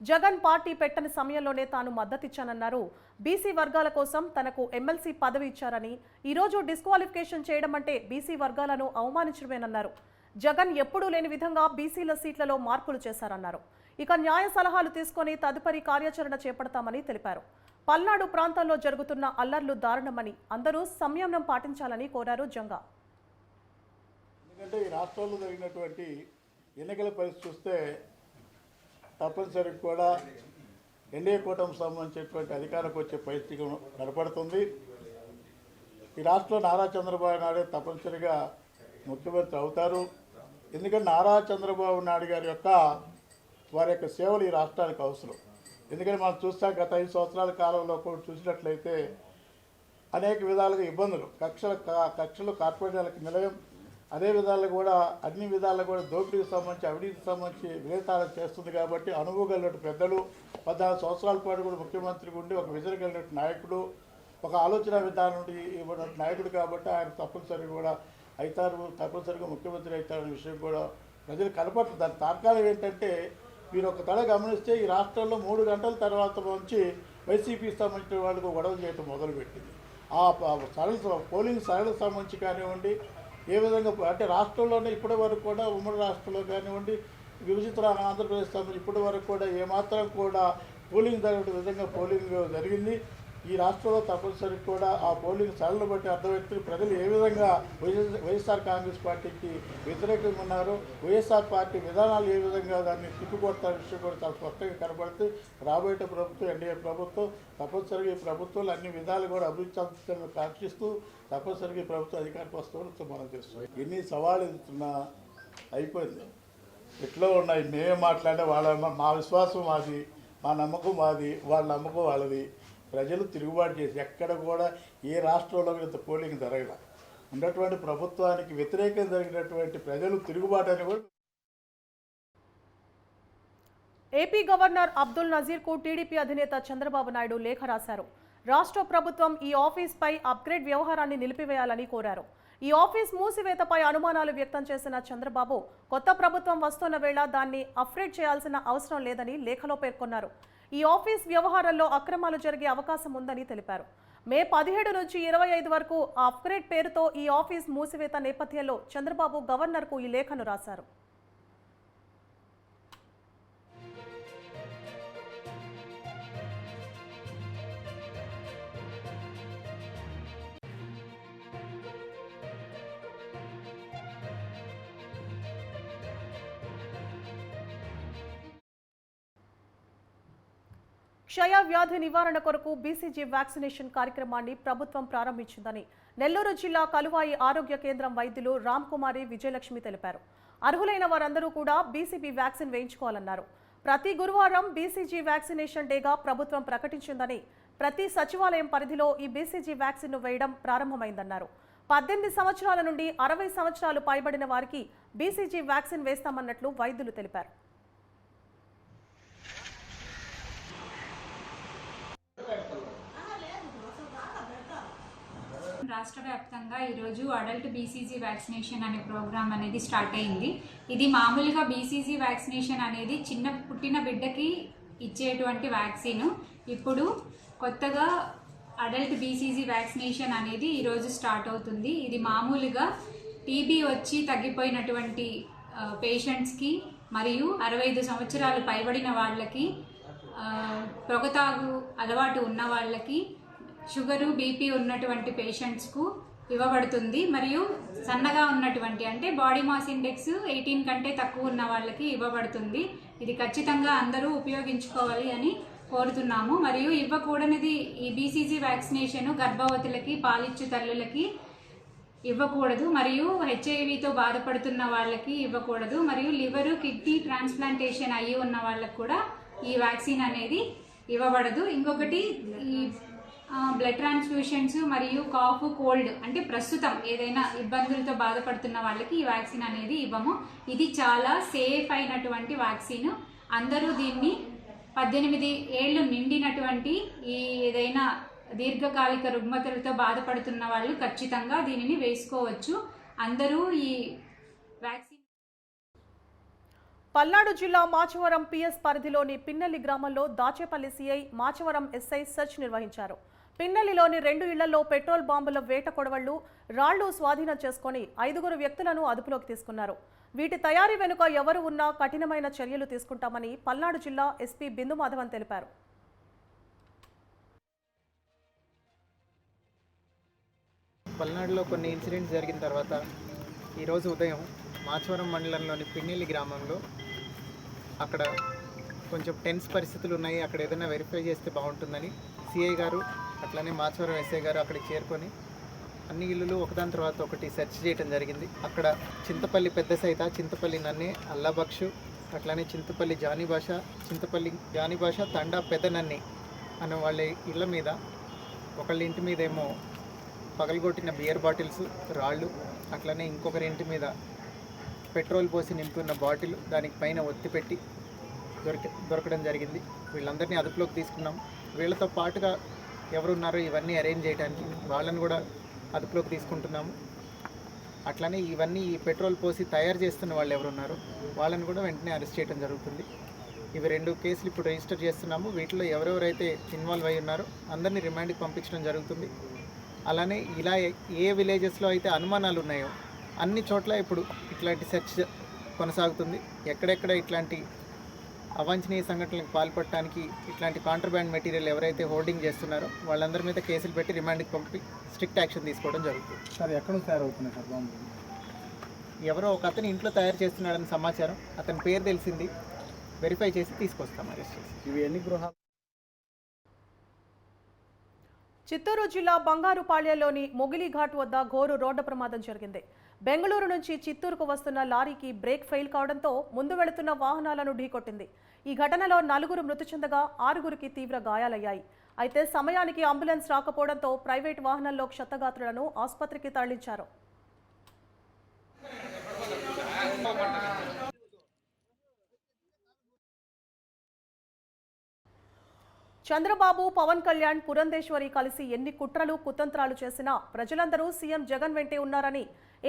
జగన్ పార్టీ పెట్టని సమయంలోనే తాను మద్దతిచ్చానన్నారు. బీసీ వర్గాల కోసం తనకు ఎమ్మెల్సీ పదవి ఇచ్చారని, ఈరోజు డిస్క్వాలిఫికేషన్ చేయడం అంటే బీసీ వర్గాలను అవమానించడమేనన్నారు. జగన్ ఎప్పుడూ లేని విధంగా బీసీల సీట్లలో మార్పులు చేశారన్నారు. ఇక న్యాయ సలహాలు తీసుకొని తదుపరి కార్యాచరణ చేపడతామని తెలిపారు. పల్నాడు ప్రాంతంలో జరుగుతున్న అల్లర్లు దారుణమని, అందరూ సంయమనం పాటించాలని కోరారు జంగా. ఎందుకంటే ఈ రాష్ట్రంలో జరిగినటువంటి ఎన్నికల పరిస్థితి చూస్తే తప్పనిసరిగా కూడా ఎన్డీఏ కూటమికి సంబంధించినటువంటి అధికారకు వచ్చే పరిస్థితి కనపడుతుంది. ఈ రాష్ట్రంలో నారా చంద్రబాబు నాయుడు తప్పనిసరిగా ముఖ్యమంత్రి అవుతారు. ఎందుకంటే నారా చంద్రబాబు నాయుడు గారి యొక్క వారి యొక్క సేవలు ఈ రాష్ట్రానికి అవసరం. ఎందుకంటే మనం చూస్తాం గత 5 సంవత్సరాల కాలంలో కూడా చూసినట్లయితే అనేక విధాలుగా ఇబ్బందులు, కక్షలు కార్పొరేట్లకు నిలయం, అదే విధాలుగా కూడా అన్ని విధాలుగా కూడా దోపిడీకి సంబంధించి, అవినీతికి సంబంధించి విలేతాలు చేస్తుంది. కాబట్టి అనుభవం కలిగిన పెద్దలు 14 సంవత్సరాల పాటు కూడా ముఖ్యమంత్రిగా ఉండి ఒక విజన్ కలిగిన నాయకుడు, ఒక ఆలోచన విధానం నుండి నాయకుడు కాబట్టి ఆయన తప్పనిసరిగా కూడా అవుతారు, తప్పనిసరిగా ముఖ్యమంత్రి అవుతారనే విషయం కూడా ప్రజలు కనపడుతుంది. దాని తార్కాలం ఏంటంటే మీరు ఒక తడ గమనిస్తే ఈ రాష్ట్రంలో 3 గంటల తర్వాత నుంచి వైసీపీకి సంబంధించిన వాళ్ళకు గొడవలు చేయడం మొదలుపెట్టింది. ఆ పోలింగ్ సరళకు సంబంధించి కానివ్వండి, ఏ విధంగా అంటే రాష్ట్రంలోనే ఇప్పటి వరకు కూడా ఉమ్మడి రాష్ట్రంలో కానివ్వండి, విభజిత ఆంధ్రప్రదేశ్ సంబంధించి ఇప్పటి వరకు కూడా ఏమాత్రం కూడా పోలింగ్ జరిగే విధంగా పోలింగ్ జరిగింది. ఈ రాష్ట్రంలో తప్పనిసరిగా కూడా ఆ పోలింగ్ సరళను బట్టి అర్థమవుతుంది ప్రజలు ఏ విధంగా వైఎస్ఆర్ కాంగ్రెస్ పార్టీకి వ్యతిరేకంగా ఉన్నారు, వైఎస్ఆర్ పార్టీ విధానాలు ఏ విధంగా దాన్ని తిప్పికొడతారు విషయం కూడా చాలా స్పష్టంగా కనబడుతుంది. రాబోయే ప్రభుత్వం ఎన్డీఏ ప్రభుత్వం తప్పనిసరిగా ఈ ప్రభుత్వాలు అన్ని విధాలు కూడా అభివృద్ధి చెందుతారని కాంక్షిస్తూ తప్పనిసరిగా ఈ ప్రభుత్వం అధికారికి వస్తామని మనం చేస్తాం. ఎన్ని సవాళ్ళు ఎదుగుతున్నా అయిపోయింది. ఎట్లా ఉన్నాయి మేమే మాట్లాడే వాళ్ళ మా విశ్వాసం మాది, మా నమ్మకం మాది, వాళ్ళ నమ్మకం వాళ్ళది. ప్రజలు తిరుగుబాటు చేసి ఎక్కడ కూడా ఏ రాష్ట్రంలో ఇంత పోలింగ్ జరగల ఉన్నటువంటి ప్రభుత్వానికి వ్యతిరేకంగా జరిగినటువంటి ప్రజలు తిరుగుబాటు అని కూడా. ఏపీ గవర్నర్ అబ్దుల్ నజీర్కు టీడీపీ అధినేత చంద్రబాబు నాయుడు లేఖ రాశారు. రాష్ట్ర ప్రభుత్వం ఈ ఆఫీస్పై అప్గ్రేడ్ వ్యవహారాన్ని నిలిపివేయాలని కోరారు. ఈ ఆఫీస్ మూసివేతపై అనుమానాలు వ్యక్తం చేసిన చంద్రబాబు కొత్త ప్రభుత్వం వస్తున్న వేళ దాన్ని అప్గ్రేడ్ చేయాల్సిన అవసరం లేదని లేఖలో పేర్కొన్నారు. ఈ ఆఫీస్ వ్యవహారంలో అక్రమాలు జరిగే అవకాశం ఉందని తెలిపారు. మే 17 నుంచి 25 వరకు అప్గ్రేడ్ పేరుతో ఈ ఆఫీస్ మూసివేత నేపథ్యంలో చంద్రబాబు గవర్నర్కు ఈ లేఖను రాశారు. క్షయ వ్యాధి నివారణ కొరకు బీసీజీ వ్యాక్సినేషన్ కార్యక్రమాన్ని ప్రభుత్వం ప్రారంభించిందని నెల్లూరు జిల్లా కలువాయి ఆరోగ్య కేంద్రం వైద్యులు రామ్ కుమారి విజయలక్ష్మి తెలిపారు. అర్హులైన వారందరూ కూడా బీసీబీ వ్యాక్సిన్ వేయించుకోవాలన్నారు. ప్రతి గురువారం బీసీజీ వ్యాక్సినేషన్ డేగా ప్రభుత్వం ప్రకటించిందని, ప్రతి సచివాలయం పరిధిలో ఈ బీసీజీ వ్యాక్సిన్ను వేయడం ప్రారంభమైందన్నారు. 18 సంవత్సరాల నుండి 60 సంవత్సరాలు పైబడిన వారికి బీసీజీ వ్యాక్సిన్ వేస్తామన్నట్లు వైద్యులు తెలిపారు. రాష్ట్ర వ్యాప్తంగా ఈరోజు అడల్ట్ బీసీజీ వ్యాక్సినేషన్ అనే ప్రోగ్రామ్ అనేది స్టార్ట్ అయింది. ఇది మామూలుగా బీసీజీ వ్యాక్సినేషన్ అనేది చిన్న పుట్టిన బిడ్డకి ఇచ్చేటువంటి వ్యాక్సిన్. ఇప్పుడు కొత్తగా అడల్ట్ బీసీజీ వ్యాక్సినేషన్ అనేది ఈరోజు స్టార్ట్ అవుతుంది. ఇది మామూలుగా టీబీ వచ్చి తగ్గిపోయినటువంటి పేషెంట్స్కి మరియు 65 సంవత్సరాలు పైబడిన వాళ్ళకి, పొగతాగు అలవాటు ఉన్న వాళ్ళకి, షుగరు బీపీ ఉన్నటువంటి పేషెంట్స్కు ఇవ్వబడుతుంది. మరియు సన్నగా ఉన్నటువంటి అంటే బాడీ మాస్ ఇండెక్స్ 18 కంటే తక్కువ ఉన్న వాళ్ళకి ఇవ్వబడుతుంది. ఇది ఖచ్చితంగా అందరూ ఉపయోగించుకోవాలి అని కోరుతున్నాము. మరియు ఇవ్వకూడనిది ఈ బీసీజీ వ్యాక్సినేషన్ గర్భవతులకి, పాలిచ్చు తల్లులకి ఇవ్వకూడదు. మరియు హెచ్ఐవితో బాధపడుతున్న వాళ్ళకి ఇవ్వకూడదు. మరియు లివరు, కిడ్నీ ట్రాన్స్ప్లాంటేషన్ అయ్యి ఉన్న వాళ్ళకి కూడా ఈ వ్యాక్సిన్ అనేది ఇవ్వబడదు. ఇంకొకటి ఈ బ్లడ్ ట్రాన్స్ఫ్యూషన్స్ మరియు కాఫ్, కోల్డ్ అంటే ప్రస్తుతం ఏదైనా ఇబ్బందులతో బాధపడుతున్న వాళ్ళకి ఈ వ్యాక్సిన్ అనేది ఇవ్వము. ఇది చాలా సేఫ్ అయినటువంటి వ్యాక్సిన్. అందరూ దీన్ని 18 ఏళ్ళు నిండినటువంటి ఈ ఏదైనా దీర్ఘకాలిక రుగ్మతలతో బాధపడుతున్న వాళ్ళు ఖచ్చితంగా దీనిని వేసుకోవచ్చు. అందరూ ఈ వ్యాక్సిన్. పల్నాడు జిల్లా మాచవరం పిఎస్ పరిధిలోని పిన్నెల్లి గ్రామంలో Dachepalli CI, Machavaram SI search నిర్వహించారు. పిన్నెల్లిలోని 2 ఇళ్లలో పెట్రోల్ బాంబుల వేట కొడవళ్లు, రాళ్లు స్వాధీనం చేసుకుని 5 వ్యక్తులను అదుపులోకి తీసుకున్నారు. వీటి తయారీ వెనుక ఎవరు ఉన్నా కఠినమైన చర్యలు తీసుకుంటామని పల్నాడు జిల్లా ఎస్పీ బిందు మాధవన్ తెలిపారు. పల్నాడులో కొన్ని ఇన్సిడెంట్స్ జరిగిన తర్వాత ఈరోజు ఉదయం మాచవరం మండలంలోని పిన్నెల్లి గ్రామంలో అక్కడ కొంచెం టెన్స్ పరిస్థితులు ఉన్నాయి, అక్కడ ఏదైనా వెరిఫై చేస్తే బాగుంటుందని సిఐ గారు అట్లానే మాచవరం ఎస్ఐ గారు అక్కడికి చేరుకొని అన్ని ఇల్లులు ఒకదాని తర్వాత ఒకటి సెర్చ్ చేయడం జరిగింది. అక్కడ చింతపల్లి పెద్ద సైత, చింతపల్లి నన్నే, అల్లాబక్షు, అట్లానే చింతపల్లి జానీ భాష, తండా పెద్ద నన్ని అనే వాళ్ళ ఇళ్ళ మీద ఒకళ్ళ ఇంటి మీద ఏమో పగలగొట్టిన బియర్ బాటిల్స్, రాళ్ళు, అట్లనే ఇంకొకరి ఇంటి మీద పెట్రోల్ పోసి నింపున్న బాటిల్, దానికి పైన ఒత్తి పెట్టి దొరకడం జరిగింది. వీళ్ళందరినీ అదుపులోకి తీసుకున్నాం. వీళ్ళతో పాటుగా ఎవరున్నారో ఇవన్నీ అరేంజ్ చేయడానికి వాళ్ళని కూడా అదుపులోకి తీసుకుంటున్నాము. అట్లనే ఇవన్నీ ఈ పెట్రోల్ పోసి తయారు చేస్తున్న వాళ్ళు ఎవరున్నారో వాళ్ళని కూడా వెంటనే అరెస్ట్ చేయడం జరుగుతుంది. ఇవి 2 కేసులు ఇప్పుడు రిజిస్టర్ చేస్తున్నాము. వీటిలో ఎవరెవరైతే ఇన్వాల్వ్ అయి ఉన్నారో అందరినీ రిమాండ్కి పంపించడం జరుగుతుంది. అలానే ఇలా ఏ విలేజెస్లో అయితే అనుమానాలు ఉన్నాయో అన్ని చోట్ల ఇప్పుడు ఇట్లాంటి సెర్చ్ కొనసాగుతుంది. ఎక్కడెక్కడ ఇట్లాంటి అవాంఛనీయ సంఘటనలకు పాల్పడటానికి ఇట్లాంటి కాంట్రబ్యాండ్ మెటీరియల్ ఎవరైతే హోల్డింగ్ చేస్తున్నారో వాళ్ళందరి మీద కేసులు పెట్టి రిమాండ్కి పంపి స్ట్రిక్ట్ యాక్షన్ తీసుకోవడం జరుగుతుంది. సార్ ఎక్కడ నుంచి తయారవుతున్నాయి సార్ బాంబులు? ఎవరో ఒక అతను ఇంట్లో తయారు చేస్తున్నాడని సమాచారం, అతని పేరు తెలిసింది, వెరిఫై చేసి తీసుకొస్తాం అరెస్ట్ చేసి. ఇవి ఎన్ని గృహాలు? చిత్తూరు జిల్లా బంగారుపాళ్యంలోని మొగిలిఘాట్ వద్ద ఘోరు రోడ్డు ప్రమాదం జరిగింది. బెంగళూరు నుంచి చిత్తూరుకు వస్తున్న లారీకి బ్రేక్ ఫెయిల్ కావడంతో ముందు వెళుతున్న వాహనాలను ఢీకొట్టింది. ఈ ఘటనలో 4 మృతి చెందగా 6 తీవ్ర గాయాలయ్యాయి. అయితే సమయానికి అంబులెన్స్ రాకపోవడంతో ప్రైవేట్ వాహనంలో క్షతగాత్రులను ఆసుపత్రికి తరలించారు. చంద్రబాబు, పవన్ కళ్యాణ్, పురంధేశ్వరి కలిసి ఎన్ని కుట్రలు, కుతంత్రాలు చేసినా ప్రజలందరూ సీఎం జగన్ వెంటే ఉన్నారని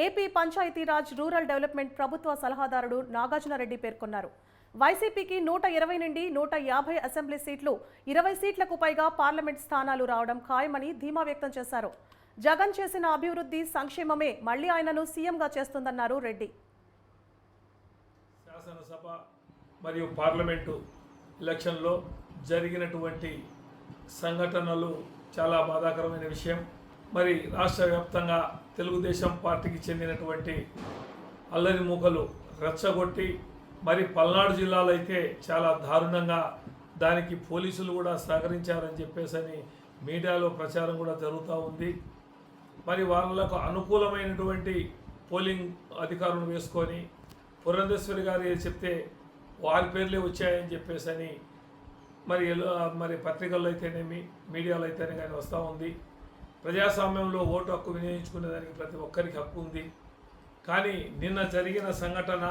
ఏపీ పంచాయతీరాజ్ రూరల్ డెవలప్మెంట్ ప్రభుత్వ సలహాదారుడు నాగార్జునరెడ్డి పేర్కొన్నారు. వైసీపీకి 120 నుండి 150 అసెంబ్లీ సీట్లు, 20 సీట్లకు పైగా పార్లమెంట్ స్థానాలు రావడం ఖాయమని ధీమా వ్యక్తం చేశారు. జగన్ చేసిన అభివృద్ధి, సంక్షేమమే మళ్లీ ఆయనను సీఎంగా చేస్తుందన్నారు రెడ్డి. శాసనసభ మరియు పార్లమెంటు ఎలక్షన్లో జరిగినటువంటి సంఘటనలు చాలా బాధాకరమైన విషయం. మరి రాష్ట్ర వ్యాప్తంగా తెలుగుదేశం పార్టీకి చెందినటువంటి అల్లరి మూకలు రెచ్చగొట్టి మరి పల్నాడు జిల్లాలో అయితే చాలా దారుణంగా దానికి పోలీసులు కూడా సహకరించారని చెప్పేసి మీడియాలో ప్రచారం కూడా జరుగుతూ ఉంది. మరి వాళ్ళకు అనుకూలమైనటువంటి పోలింగ్ అధికారులను వేసుకొని పురంధేశ్వరి గారు చెప్తే వారి పేర్లే వచ్చాయని చెప్పేసి మరి పత్రికల్లో అయితేనేమి, మీడియాలో అయితేనే కానీ వస్తూ ఉంది. ప్రజాస్వామ్యంలో ఓటు హక్కు వినియోగించుకునేదానికి ప్రతి ఒక్కరికి హక్కు ఉంది. కానీ నిన్న జరిగిన సంఘటన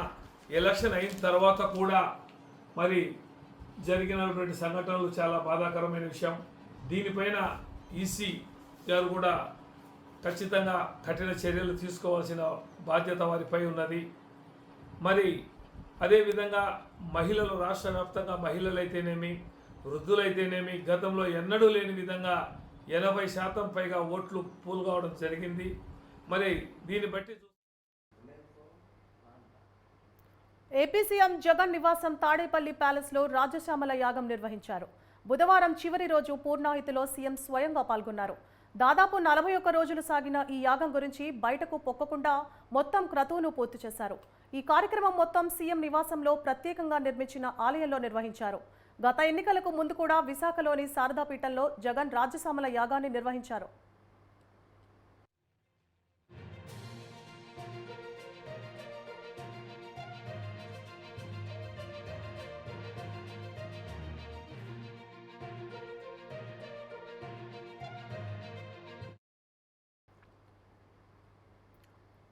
ఎలక్షన్ అయిన తర్వాత కూడా మరి జరిగినటువంటి సంఘటనలు చాలా బాధాకరమైన విషయం. దీనిపైన ఈసీ గారు కూడా ఖచ్చితంగా కఠిన చర్యలు తీసుకోవాల్సిన బాధ్యత వారిపై ఉన్నది. మరి అదేవిధంగా మహిళలు, రాష్ట్ర వ్యాప్తంగా మహిళలైతేనేమి, వృద్ధులైతేనేమి గతంలో ఎన్నడూ లేని విధంగా 80% పైగా ఓట్లు పోల్ కావడం జరిగింది. మరి దీన్ని బట్టి ఏపీ సీఎం జగన్ నివాసం తాడేపల్లి ప్యాలెస్లో రాజశ్యామల యాగం నిర్వహించారు. బుధవారం చివరి రోజు పూర్ణాహుతిలో సీఎం స్వయంగా పాల్గొన్నారు. దాదాపు 41 రోజులు సాగిన ఈ యాగం గురించి బయటకు పొక్కకుండా మొత్తం క్రతువును పూర్తి చేశారు. ఈ కార్యక్రమం మొత్తం సీఎం నివాసంలో ప్రత్యేకంగా నిర్మించిన ఆలయంలో నిర్వహించారు. గత ఎన్నికలకు ముందు కూడా విశాఖలోని శారదాపీఠంలో జగన్ రాజ్యసమల యాగాన్ని నిర్వహించారు.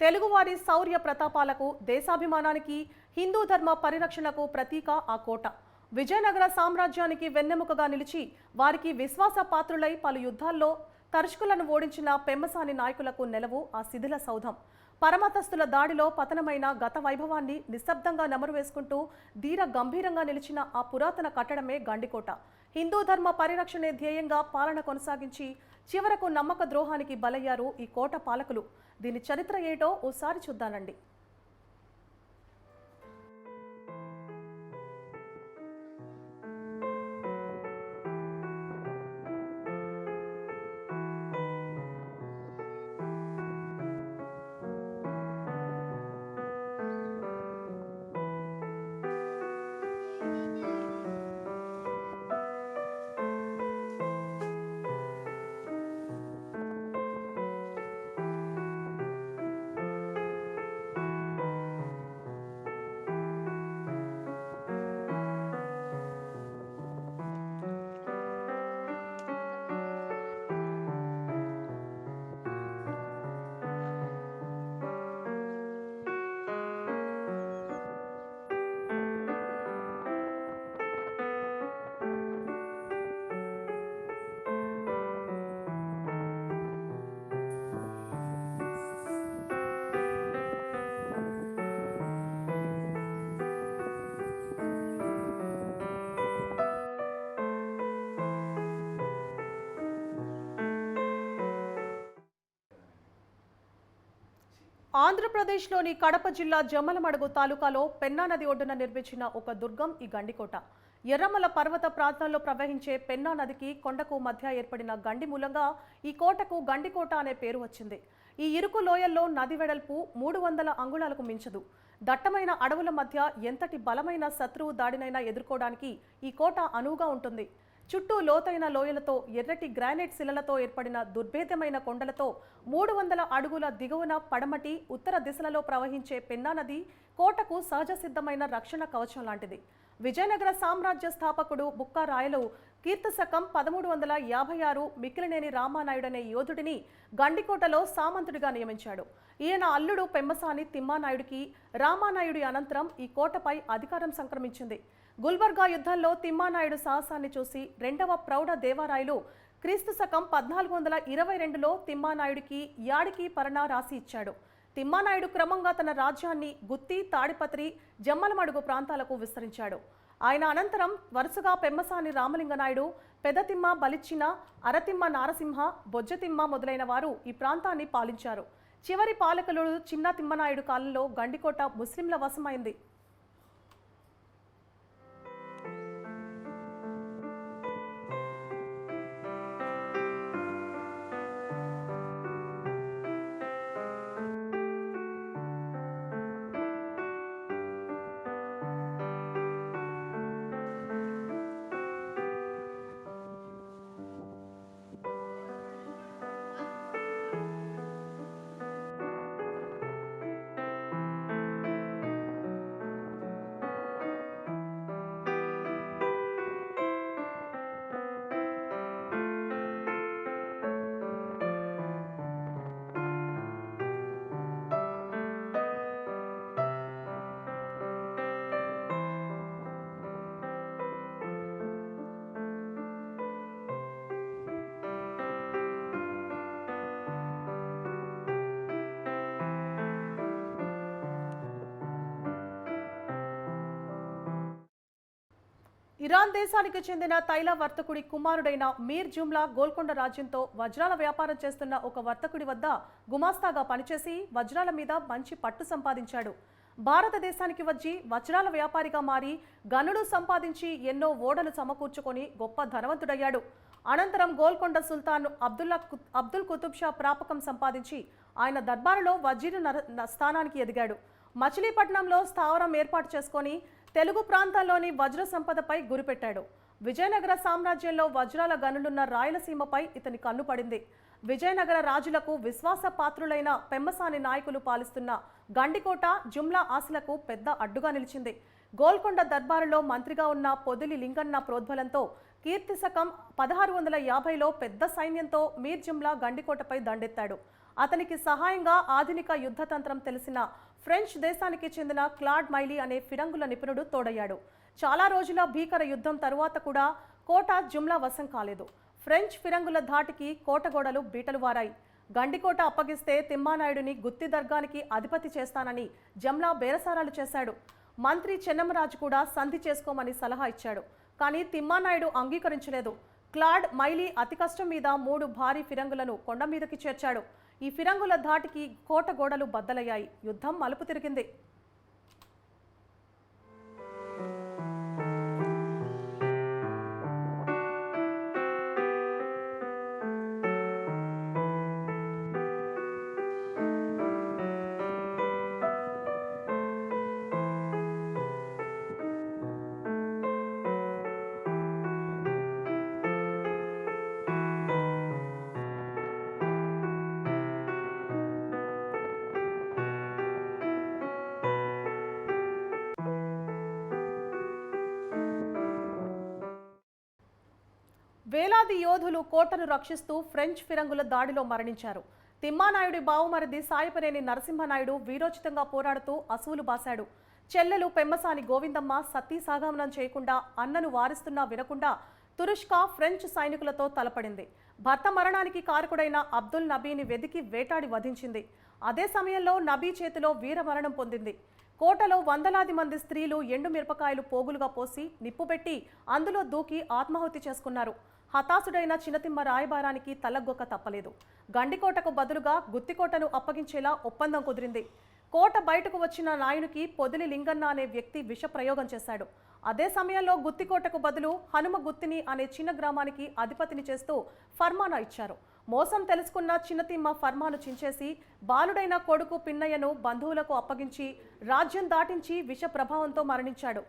తెలుగువారి శౌర్య ప్రతాపాలకు, దేశాభిమానానికి, హిందూ ధర్మ పరిరక్షణకు ప్రతీక ఆ కోట. విజయనగర సామ్రాజ్యానికి వెన్నెముకగా నిలిచి వారికి విశ్వాస పాత్రులై పలు యుద్ధాల్లో తరుష్కులను ఓడించిన పెమ్మసాని నాయకులకు నెలవు ఆ శిథిల సౌధం. పరమతస్థుల దాడిలో పతనమైన గత వైభవాన్ని నిశ్శబ్దంగా నెమరు వేసుకుంటూ ధీర గంభీరంగా నిలిచిన ఆ పురాతన కట్టడమే గండికోట. హిందూ ధర్మ పరిరక్షణే ధ్యేయంగా పాలన కొనసాగించి చివరకు నమ్మక ద్రోహానికి బలయ్యారు ఈ కోట పాలకులు. దీని చరిత్ర ఏటో ఓసారి చూద్దానండి. ఆంధ్రప్రదేశ్లోని కడప జిల్లా జమ్మలమడుగు తాలూకాలో పెన్నా నది ఒడ్డున నిర్మించిన ఒక దుర్గం ఈ గండికోట. ఎర్రమల పర్వత ప్రాంతంలో ప్రవహించే పెన్నా నదికి కొండకు మధ్య ఏర్పడిన గండి మూలంగా ఈ కోటకు గండికోట అనే పేరు వచ్చింది. ఈ ఇరుకు లోయల్లో నది వెడల్పు 300 అంగుళాలకు మించదు. దట్టమైన అడవుల మధ్య ఎంతటి బలమైన శత్రువు దాడినైనా ఎదుర్కోవడానికి ఈ కోట అనువుగా ఉంటుంది. చుట్టూ లోతైన లోయలతో, ఎర్రటి గ్రానైట్ శిలలతో ఏర్పడిన దుర్భేద్యమైన కొండలతో 300 అడుగుల దిగువన పడమటి, ఉత్తర దిశలలో ప్రవహించే పెన్నా నది కోటకు సహజ సిద్ధమైన రక్షణ కవచం లాంటిది. విజయనగర సామ్రాజ్య స్థాపకుడు బుక్క రాయలు కీర్తిశకం 1356 మిక్కిలినేని రామానాయుడనే యోధుడిని గండికోటలో సామంతుడిగా నియమించాడు. ఈయన అల్లుడు పెమ్మసాని తిమ్మానాయుడికి రామానాయుడి అనంతరం ఈ కోటపై అధికారం సంక్రమించింది. గుల్బర్గా యుద్ధంలో తిమ్మానాయుడు సాహసాన్ని చూసి రెండవ ప్రౌఢ దేవరాయలు క్రీస్తుశకం 1422లో తిమ్మానాయుడికి యాడికి పరణ రాసి ఇచ్చాడు. తిమ్మానాయుడు క్రమంగా తన రాజ్యాన్ని గుత్తి, తాడిపత్రి, జమ్మలమడుగు ప్రాంతాలకు విస్తరించాడు. ఆయన అనంతరం వరుసగా పెమ్మసాని రామలింగనాయుడు, పెదతిమ్మ బలిచ్చిన, అరతిమ్మ నారసింహ, బొజ్జతిమ్మ మొదలైన వారు ఈ ప్రాంతాన్ని పాలించారు. చివరి పాలకులు చిన్న తిమ్మనాయుడు కాలంలో గండికోట ముస్లింల వశమైంది. ఇరాన్ దేశానికి చెందిన తైల వర్తకుడి కుమారుడైన మీర్ జుమ్లా గోల్కొండ రాజ్యంతో వజ్రాల వ్యాపారం చేస్తున్న ఒక వర్తకుడి వద్ద గుమాస్తాగా పనిచేసి వజ్రాల మీద మంచి పట్టు సంపాదించాడు. భారతదేశానికి వచ్చి వజ్రాల వ్యాపారిగా మారి గనులు సంపాదించి ఎన్నో ఓడలు సమకూర్చుకొని గొప్ప ధనవంతుడయ్యాడు. అనంతరం గోల్కొండ సుల్తాన్ అబ్దుల్ కుతుబ్ షా ప్రాపకం సంపాదించి ఆయన దర్బారులో వజీరు స్థానానికి ఎదిగాడు. మచిలీపట్నంలో స్థావరం ఏర్పాటు చేసుకొని తెలుగు ప్రాంతాల్లోని వజ్ర సంపదపై గురిపెట్టాడు. విజయనగర సామ్రాజ్యంలో వజ్రాల గనులున్న రాయలసీమపై ఇతని కన్ను పడింది. విజయనగర రాజులకు విశ్వాస పాత్రులైన పెమ్మసాని నాయకులు పాలిస్తున్న గండికోట జుమ్లా ఆశలకు పెద్ద అడ్డుగా నిలిచింది. గోల్కొండ దర్బారులో మంత్రిగా ఉన్న పొదిలి లింగన్న ప్రోద్బలంతో కీర్తి శకం 1650లో పెద్ద సైన్యంతో మీర్ జుమ్లా గండికోటపై దండెత్తాడు. అతనికి సహాయంగా ఆధునిక యుద్ధతంత్రం తెలిసిన ఫ్రెంచ్ దేశానికి చెందిన క్లాడ్ మైలీ అనే ఫిరంగుల నిపుణుడు తోడయ్యాడు. చాలా రోజుల భీకర యుద్ధం తరువాత కూడా కోట జుమ్లా వశం కాలేదు. ఫ్రెంచ్ ఫిరంగుల ధాటికి కోటగోడలు బీటలు వారాయి. గండికోట అప్పగిస్తే తిమ్మానాయుడిని గుత్తి దర్గానికి అధిపతి చేస్తానని జమ్లా బేరసారాలు చేశాడు. మంత్రి చెన్నమరాజు కూడా సంధి చేసుకోమని సలహా ఇచ్చాడు. కానీ తిమ్మానాయుడు అంగీకరించలేదు. క్లాడ్ మైలీ అతి కష్టం మీద 3 భారీ ఫిరంగులను కొండ మీదకి చేర్చాడు. ఈ ఫిరంగుల ధాటికి కోట గోడలు బద్దలయ్యాయి. యుద్ధం మలుపు తిరిగింది. వేలాది యోధులు కోటను రక్షిస్తూ ఫ్రెంచ్ ఫిరంగుల దాడిలో మరణించారు. తిమ్మానాయుడి బావుమరిది సాయిపనేని నరసింహనాయుడు వీరోచితంగా పోరాడుతూ అసువులు బాశాడు. చెల్లెలు పెమ్మసాని గోవిందమ్మ సతీ సాగమనం చేయకుండా అన్నను వారిస్తున్నా వినకుండా తురుష్కా ఫ్రెంచ్ సైనికులతో తలపడింది. భర్త మరణానికి కారకుడైన అబ్దుల్ నబీని వెదికి వేటాడి వధించింది. అదే సమయంలో నబీ చేతిలో వీరమరణం పొందింది. కోటలో వందలాది మంది స్త్రీలు ఎండు మిరపకాయలు పోగులుగా పోసి నిప్పుపెట్టి అందులో దూకి ఆత్మాహుతి చేసుకున్నారు. హతాశుడైన చిన్నతిమ్మ రాయబారానికి తలగొక్క తప్పలేదు. గండికోటకు బదులుగా గుత్తికోటను అప్పగించేలా ఒప్పందం కుదిరింది. కోట బయటకు వచ్చిన నాయునికి పొదిలి లింగన్న అనే వ్యక్తి విష ప్రయోగం చేశాడు. అదే సమయంలో గుత్తికోటకు బదులు హనుమ గుత్తిని అనే చిన్న గ్రామానికి అధిపతిని చేస్తూ ఫర్మానా ఇచ్చారు. మోసం తెలుసుకున్న చిన్నతిమ్మ ఫర్మాను చించేసి బాలుడైన కొడుకు పిన్నయ్యను బంధువులకు అప్పగించి రాజ్యం దాటించి విష ప్రభావంతో మరణించాడు.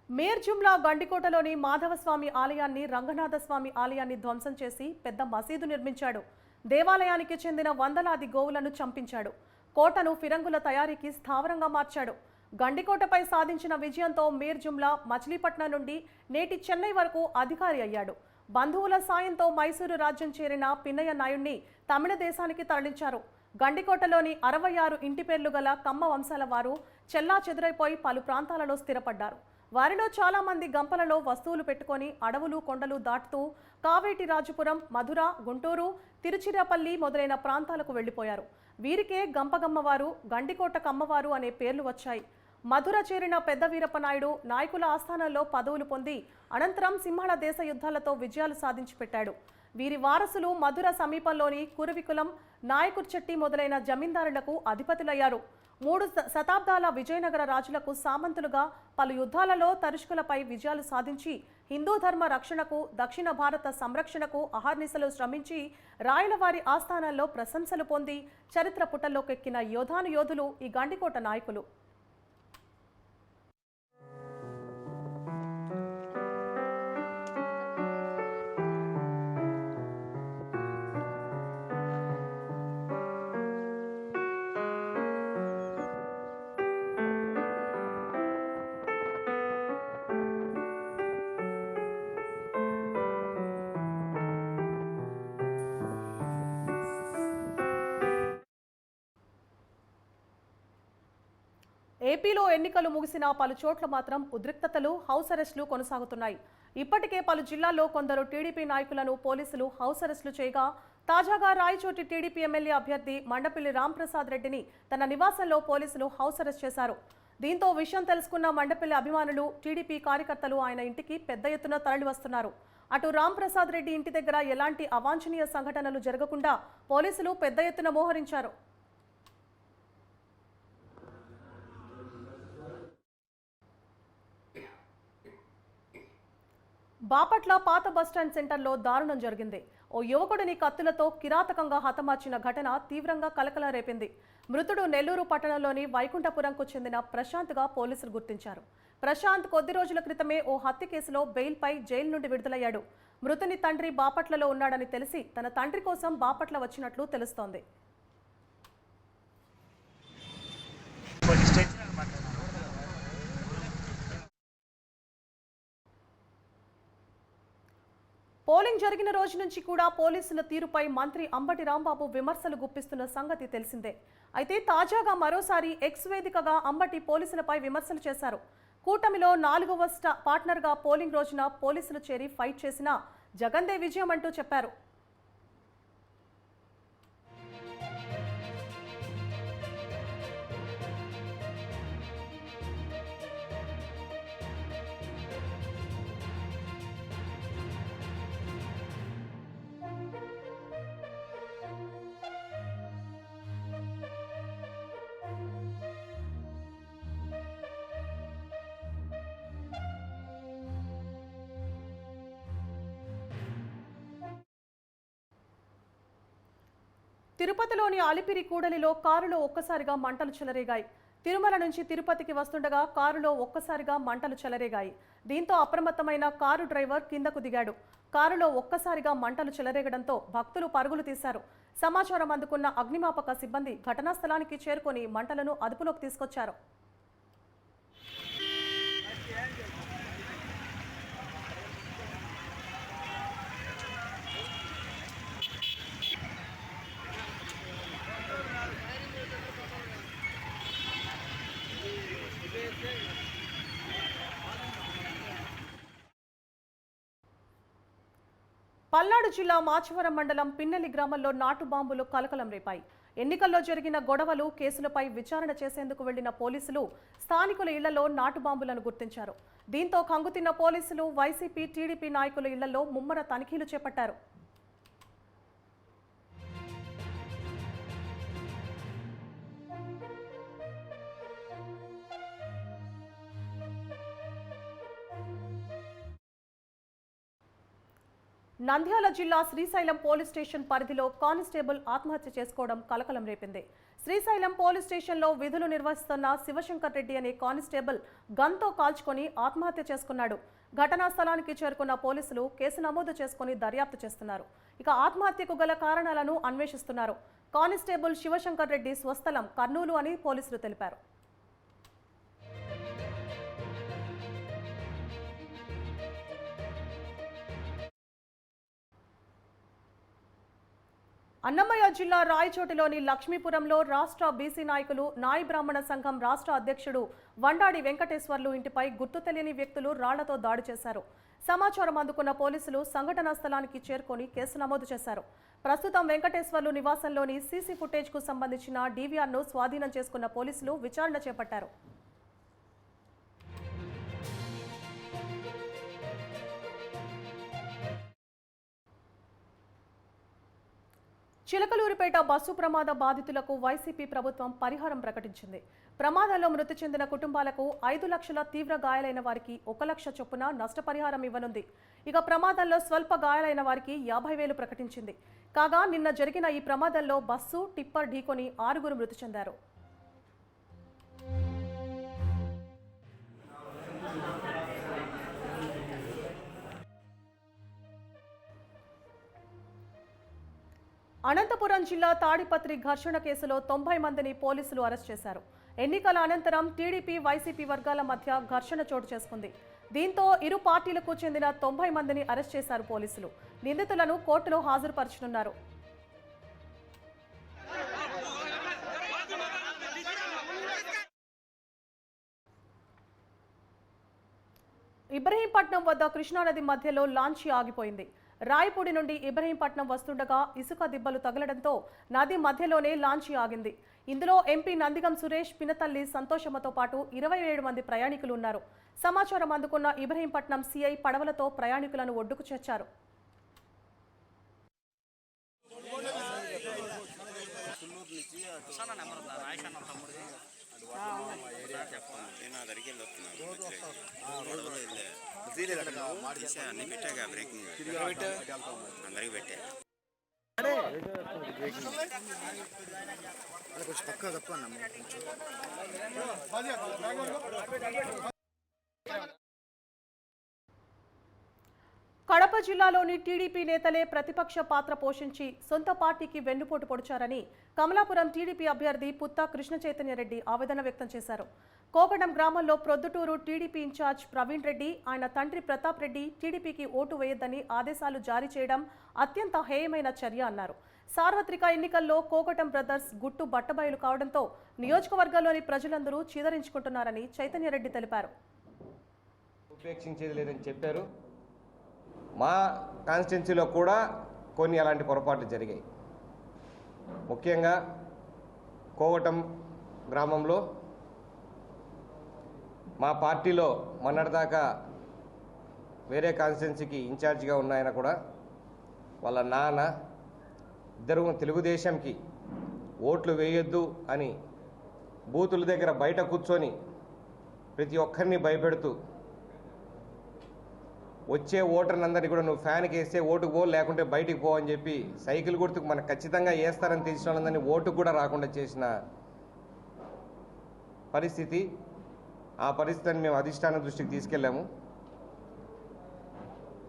మేర్ జుమ్లా గండికోటలోని మాధవస్వామి ఆలయాన్ని రంగనాథస్వామి ఆలయాన్ని ధ్వంసం చేసి పెద్ద మసీదు నిర్మించాడు. దేవాలయానికి చెందిన వందలాది గోవులను చంపించాడు. కోటను ఫిరంగుల తయారీకి స్థావరంగా మార్చాడు. గండికోటపై సాధించిన విజయంతో మీర్ జుమ్లా మచిలీపట్నం నుండి నేటి చెన్నై వరకు అధికారి అయ్యాడు. బంధువుల సాయంతో మైసూరు రాజ్యం చేరిన పిన్నయ్య నాయుడిని తమిళ దేశానికి తరలించారు. గండికోటలోని 66 ఇంటి పేర్లు గల కమ్మ వంశాల వారు చెల్లా చెదురైపోయి పలు ప్రాంతాలలో స్థిరపడ్డారు. వారిలో చాలా మంది గంపలలో వస్తువులు పెట్టుకొని అడవులు కొండలు దాటుతూ కావేటి రాజపురం, మధుర, గుంటూరు, తిరుచిరాపల్లి మొదలైన ప్రాంతాలకు వెళ్లిపోయారు. వీరికే గంపగమ్మవారు, గండికోట కమ్మవారు అనే పేర్లు వచ్చాయి. మధుర చేరిన పెద్ద వీరప్పనాయుడు నాయకుల ఆస్థానంలో పదవులు పొంది అనంతరం సింహళ దేశ యుద్ధాలతో విజయాలు సాధించి పెట్టాడు. వీరి వారసులు మధుర సమీపంలోని కురువికులం, నాయకుర్చెట్టి మొదలైన జమీందారులకు అధిపతులయ్యారు. 3 శతాబ్దాల విజయనగర రాజులకు సామంతులుగా పలు యుద్ధాలలో తరుష్కులపై విజయాలు సాధించి హిందూ ధర్మ రక్షణకు, దక్షిణ భారత సంరక్షణకు అహర్నిశలు శ్రమించి రాయలవారి ఆస్థానాల్లో ప్రశంసలు పొంది చరిత్ర పుటల్లోకెక్కిన యోధులు ఈ గండికోట నాయకులు. ఏపీలో ఎన్నికలు ముగిసిన పలు చోట్ల మాత్రం ఉద్రిక్తతలు, హౌస్ అరెస్టులు కొనసాగుతున్నాయి. ఇప్పటికే పలు జిల్లాల్లో కొందరు టీడీపీ నాయకులను పోలీసులు హౌస్ అరెస్టులు చేయగా, తాజాగా రాయచోటి టీడీపీ ఎమ్మెల్యే అభ్యర్థి మండపల్లి రాంప్రసాద్ రెడ్డిని తన నివాసంలో పోలీసులు హౌస్ అరెస్ట్ చేశారు. దీంతో విషయం తెలుసుకున్న మండపల్లి అభిమానులు, టీడీపీ కార్యకర్తలు ఆయన ఇంటికి పెద్ద ఎత్తున తరలివస్తున్నారు. అటు రాంప్రసాద్ రెడ్డి ఇంటి దగ్గర ఎలాంటి అవాంఛనీయ సంఘటనలు జరగకుండా పోలీసులు పెద్ద ఎత్తున మోహరించారు. బాపట్ల పాత బస్టాండ్ సెంటర్లో దారుణం జరిగింది. ఓ యువకుడిని కత్తులతో కిరాతకంగా హతమార్చిన ఘటన తీవ్రంగా కలకలం రేపింది. మృతుడు నెల్లూరు పట్టణంలోని వైకుంఠపురంకు చెందిన ప్రశాంత్గా పోలీసులు గుర్తించారు. ప్రశాంత్ కొద్ది రోజుల క్రితమే ఓ హత్య కేసులో బెయిల్పై జైలు నుండి విడుదలయ్యాడు. మృతుని తండ్రి బాపట్లలో ఉన్నాడని తెలిసి తన తండ్రి కోసం బాపట్ల వచ్చినట్లు తెలుస్తోంది. పోలింగ్ జరిగిన రోజు నుంచి కూడా పోలీసుల తీరుపై మంత్రి అంబటి రాంబాబు విమర్శలు గుప్పిస్తున్న సంగతి తెలిసిందే. అయితే తాజాగా మరోసారి ఎక్స్ వేదికగా అంబటి పోలీసులపై విమర్శలు చేశారు. కూటమిలో 4వ పార్ట్నర్గా పోలింగ్ రోజున పోలీసులు చేరి ఫైట్ చేసినా జగన్దే విజయం అంటూ చెప్పారు. తిరుపతిలోని అలిపిరి కూడలిలో కారులో ఒక్కసారిగా మంటలు చెలరేగాయి. తిరుమల నుంచి తిరుపతికి వస్తుండగా కారులో ఒక్కసారిగా మంటలు చెలరేగాయి. దీంతో అప్రమత్తమైన కారు డ్రైవర్ కిందకు దిగాడు. కారులో ఒక్కసారిగా మంటలు చెలరేగడంతో భక్తులు పరుగులు తీశారు. సమాచారం అందుకున్న అగ్నిమాపక సిబ్బంది ఘటనా స్థలానికి చేరుకొని మంటలను అదుపులోకి తీసుకొచ్చారు. పల్నాడు జిల్లా మాచవరం మండలం పిన్నెల్లి గ్రామంలో నాటు బాంబులు కలకలం రేపాయి. ఎన్నికల్లో జరిగిన గొడవలు, కేసులపై విచారణ చేసేందుకు వెళ్లిన పోలీసులు స్థానికుల ఇళ్లలో నాటు బాంబులను గుర్తించారు. దీంతో కంగుతిన్న పోలీసులు వైసీపీ, టీడీపీ నాయకుల ఇళ్లలో ముమ్మర తనిఖీలు చేపట్టారు. నంద్యాల జిల్లా శ్రీశైలం పోలీస్ స్టేషన్ పరిధిలో కానిస్టేబుల్ ఆత్మహత్య చేసుకోవడం కలకలం రేపింది. శ్రీశైలం పోలీస్ స్టేషన్లో విధులు నిర్వహిస్తున్న శివశంకర్ రెడ్డి అనే కానిస్టేబుల్ గన్తో కాల్చుకొని ఆత్మహత్య చేసుకున్నాడు. ఘటనా స్థలానికి చేరుకున్న పోలీసులు కేసు నమోదు చేసుకుని దర్యాప్తు చేస్తున్నారు. ఇక ఆత్మహత్యకు గల కారణాలను అన్వేషిస్తున్నారు. కానిస్టేబుల్ శివశంకర్ రెడ్డి స్వస్థలం కర్నూలు అని పోలీసులు తెలిపారు. అన్నమయ్య జిల్లా రాయచోటిలోని లక్ష్మీపురంలో రాష్ట్ర బీసీ నాయకులు నాయి బ్రాహ్మణ సంఘం రాష్ట్ర అధ్యక్షుడు వండాడి వెంకటేశ్వర్లు ఇంటిపై గుర్తు తెలియని వ్యక్తులు రాళ్లతో దాడి చేశారు. సమాచారం అందుకున్న పోలీసులు సంఘటనా స్థలానికి చేరుకొని కేసు నమోదు చేశారు. ప్రస్తుతం వెంకటేశ్వర్లు నివాసంలోని సీసీ ఫుటేజ్కు సంబంధించిన డీవీఆర్ను స్వాధీనం చేసుకున్న పోలీసులు విచారణ చేపట్టారు. చిలకలూరిపేట బస్సు ప్రమాద బాధితులకు వైసీపీ ప్రభుత్వం పరిహారం ప్రకటించింది. ప్రమాదంలో మృతి చెందిన కుటుంబాలకు 5 లక్షల, తీవ్ర గాయాలైన వారికి 1 లక్ష చొప్పున నష్టపరిహారం ఇవ్వనుంది. ఇక ప్రమాదంలో స్వల్ప గాయాలైన వారికి 50,000 ప్రకటించింది. కాగా నిన్న జరిగిన ఈ ప్రమాదంలో బస్సు, టిప్పర్ ఢీకొని 6 మృతి చెందారు. అనంతపురం జిల్లా తాడిపత్రి ఘర్షణ కేసులో 90 మందిని పోలీసులు అరెస్ట్ చేశారు. ఎన్నికల అనంతరం టీడీపీ, వైసీపీ వర్గాల మధ్య ఘర్షణ చోటు చేసుకుంది. దీంతో ఇరు పార్టీలకు చెందిన 90 మందిని అరెస్ట్ చేశారు పోలీసులు. నిందితులను కోర్టులో హాజరుపరచనున్నారు. ఇబ్రహీంపట్నం వద్ద కృష్ణానది మధ్యలో లాంచీ ఆగిపోయింది. రాయపూడి నుండి ఇబ్రహీంపట్నం వస్తుండగా ఇసుక దిబ్బలు తగలడంతో నది మధ్యలోనే లాంచీ ఆగింది. ఇందులో ఎంపీ నందిగం సురేష్, పినతల్లి సంతోషమ్మతో పాటు 27 మంది ప్రయాణికులు ఉన్నారు. సమాచారం అందుకున్న ఇబ్రహీంపట్నం సిఐ పడవలతో ప్రయాణికులను ఒడ్డుకు చేర్చారు. కడప జిల్లాలోని టీడీపీ నేతలే ప్రతిపక్ష పాత్ర పోషించి సొంత పార్టీకి వెన్నుపోటు పొడిచారని కమలాపురం టీడీపీ అభ్యర్థి పుత్తా కృష్ణ చైతన్యరెడ్డి ఆవేదన వ్యక్తం చేశారు. కోకటం గ్రామంలో ప్రొద్దుటూరు టీడీపీ ఇన్ఛార్జ్ ప్రవీణ్ రెడ్డి, ఆయన తండ్రి ప్రతాప్ రెడ్డి టీడీపీకి ఓటు వేయొద్దని ఆదేశాలు జారీ చేయడం అత్యంత హేయమైన చర్య అన్నారు. సార్వత్రిక ఎన్నికల్లో కోకటం బ్రదర్స్ గుట్టు బట్టబయలు కావడంతో నియోజకవర్గంలోని ప్రజలందరూ చీదరించుకుంటున్నారని చైతన్యరెడ్డి తెలిపారు. ఉపేక్షించేది లేదని చెప్పారు. మా కాన్స్టిట్యున్సీలో కూడా కొన్ని అలాంటి పొరపాట్లు జరిగాయి. ముఖ్యంగా కోవటం గ్రామంలో మా పార్టీలో మొన్నటిదాకా వేరే కాన్స్టిట్యున్సీకి ఇన్ఛార్జిగా ఉన్న ఆయన కూడా వాళ్ళ నాన్న ఇద్దరు తెలుగుదేశంకి ఓట్లు వేయొద్దు అని బూతుల దగ్గర బయట కూర్చొని ప్రతి ఒక్కరిని భయపెడుతూ వచ్చే ఓటర్లందరినీ కూడా నువ్వు ఫ్యాన్కి వేస్తే ఓటుకు పో, లేకుంటే బయటికి పో అని చెప్పి సైకిల్ గుర్తుకు మనకు ఖచ్చితంగా వేస్తారని తెలిసిన వాళ్ళందరినీ ఓటుకు కూడా రాకుండా చేసిన పరిస్థితి. ఆ పరిస్థితిని మేము అధిష్టానం దృష్టికి తీసుకెళ్ళాము.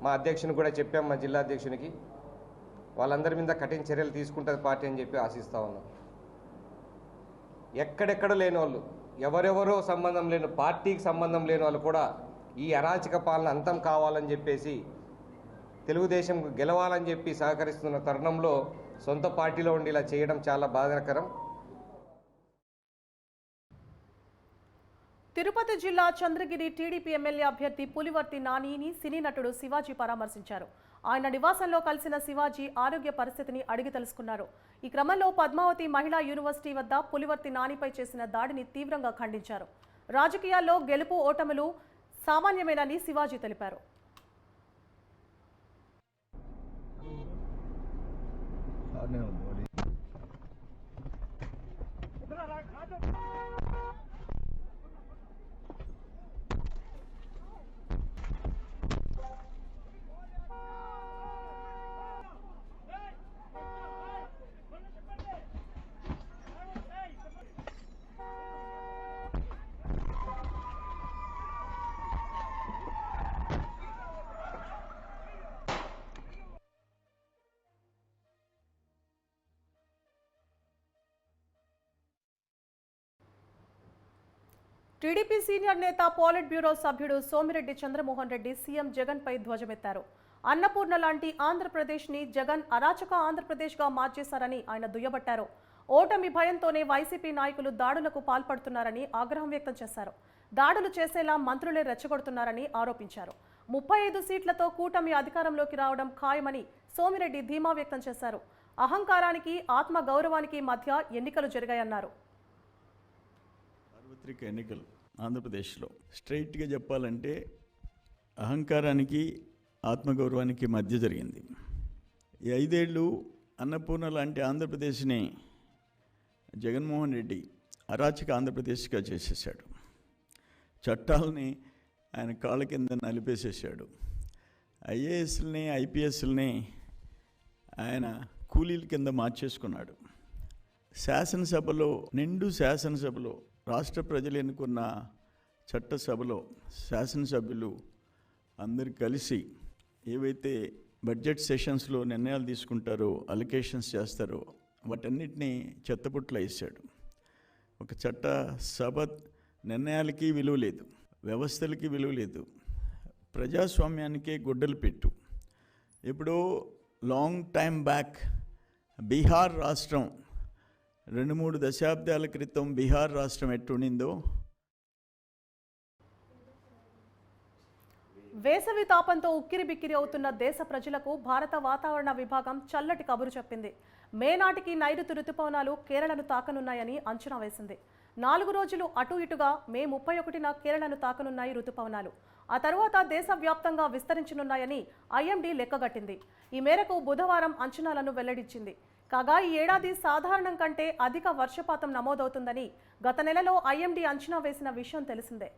మా అధ్యక్షుని కూడా చెప్పాము, మా జిల్లా అధ్యక్షునికి. వాళ్ళందరి మీద కఠిన చర్యలు తీసుకుంటుంది పార్టీ అని చెప్పి ఆశిస్తూ ఉన్నాం. ఎక్కడెక్కడ లేని వాళ్ళు, ఎవరెవరో సంబంధం లేని, పార్టీకి సంబంధం లేని వాళ్ళు కూడా ఈ అరాచక పాలన అంతం కావాలని చెప్పేసి తెలుగుదేశం గెలవాలని చెప్పి సహకరిస్తున్న తరుణంలో సొంత పార్టీలో ఉండి ఇలా చేయడం చాలా బాధాకరం. తిరుపతి జిల్లా చంద్రగిరి టీడీపీ ఎమ్మెల్యే అభ్యర్థి పులివర్తి నానిని సినీ నటుడు శివాజీ పరామర్శించారు. ఆయన నివాసంలో కలిసిన శివాజీ ఆరోగ్య పరిస్థితిని అడిగి తెలుసుకున్నారు. ఈ క్రమంలో పద్మావతి మహిళా యూనివర్సిటీ వద్ద పులివర్తి నానిపై చేసిన దాడిని తీవ్రంగా ఖండించారు. రాజకీయాల్లో గెలుపు ఓటములు సామాన్యమేనని శివాజీ తెలిపారు. టీడీపీ సీనియర్ నేత పోలిట్ బ్యూరో సభ్యుడు సోమిరెడ్డి చంద్రమోహన్ రెడ్డి సీఎం జగన్ పై ధ్వజమెత్తారు. అన్నపూర్ణ లాంటి ఆంధ్రప్రదేశ్ని జగన్ అరాచక ఆంధ్రప్రదేశ్గా మార్చేశారని ఆయన దుయ్యబట్టారు. ఓటమి భయంతోనే వైసీపీ నాయకులు దాడులకు పాల్పడుతున్నారని ఆగ్రహం వ్యక్తం చేశారు. దాడులు చేసేలా మంత్రులే రెచ్చగొడుతున్నారని ఆరోపించారు. 35 సీట్లతో కూటమి అధికారంలోకి రావడం ఖాయమని సోమిరెడ్డి ధీమా వ్యక్తం చేశారు. అహంకారానికి ఆత్మ గౌరవానికి మధ్య ఎన్నికలు జరిగాయన్నారు. సార్వత్రిక ఎన్నికలు ఆంధ్రప్రదేశ్లో స్ట్రైట్గా చెప్పాలంటే అహంకారానికి ఆత్మగౌరవానికి మధ్య జరిగింది. ఈ 5 ఏళ్ళు అన్నపూర్ణ లాంటి ఆంధ్రప్రదేశ్ని జగన్మోహన్ రెడ్డి అరాచక ఆంధ్రప్రదేశ్గా చేసేసాడు. చట్టాలని ఆయన కాళ్ళ కింద నలిపేసేసాడు. ఐఏఎస్లని ఐపీఎస్లని ఆయన కూలీల కింద మార్చేసుకున్నాడు. శాసనసభలో శాసనసభలో రాష్ట్ర ప్రజలు ఎన్నుకున్న చట్టసభలో శాసనసభ్యులు అందరు కలిసి ఏవైతే బడ్జెట్ సెషన్స్లో నిర్ణయాలు తీసుకుంటారో, అలొకేషన్స్ చేస్తారో వాటన్నిటినీ చెత్తపుట్లో వేసాడు. ఒక చట్ట సభ నిర్ణయాలకి విలువ లేదు, వ్యవస్థలకి విలువ లేదు, ప్రజాస్వామ్యానికే గుడ్డలు పెట్టు. ఇప్పుడు లాంగ్ టైం బ్యాక్ బీహార్ రాష్ట్రం 2-3 దశాబ్దాల క్రితం బీహార్ రాష్ట్రం ఎట్టుండిందో వేసవి తాపంతో ఉక్కిరిబిక్కిరి అవుతున్న దేశ ప్రజలకు భారత వాతావరణ విభాగం చల్లటి కబురు చెప్పింది. మే నాటికి నైరుతి రుతుపవనాలు కేరళను తాకనున్నాయని అంచనా వేసింది. 4 రోజులు అటు ఇటుగా మే 31న కేరళను తాకనున్నాయి రుతుపవనాలు. ఆ తర్వాత దేశవ్యాప్తంగా విస్తరించనున్నాయని ఐఎండీ లెక్కగట్టింది. ఈ మేరకు బుధవారం అంచనాలను వెల్లడించింది. కాగా ఈ ఏడాది సాధారణం కంటే అధిక వర్షపాతం నమోదవుతుందని గత నెలలో ఐఎండీ అంచనా వేసిన విషయం తెలిసిందే.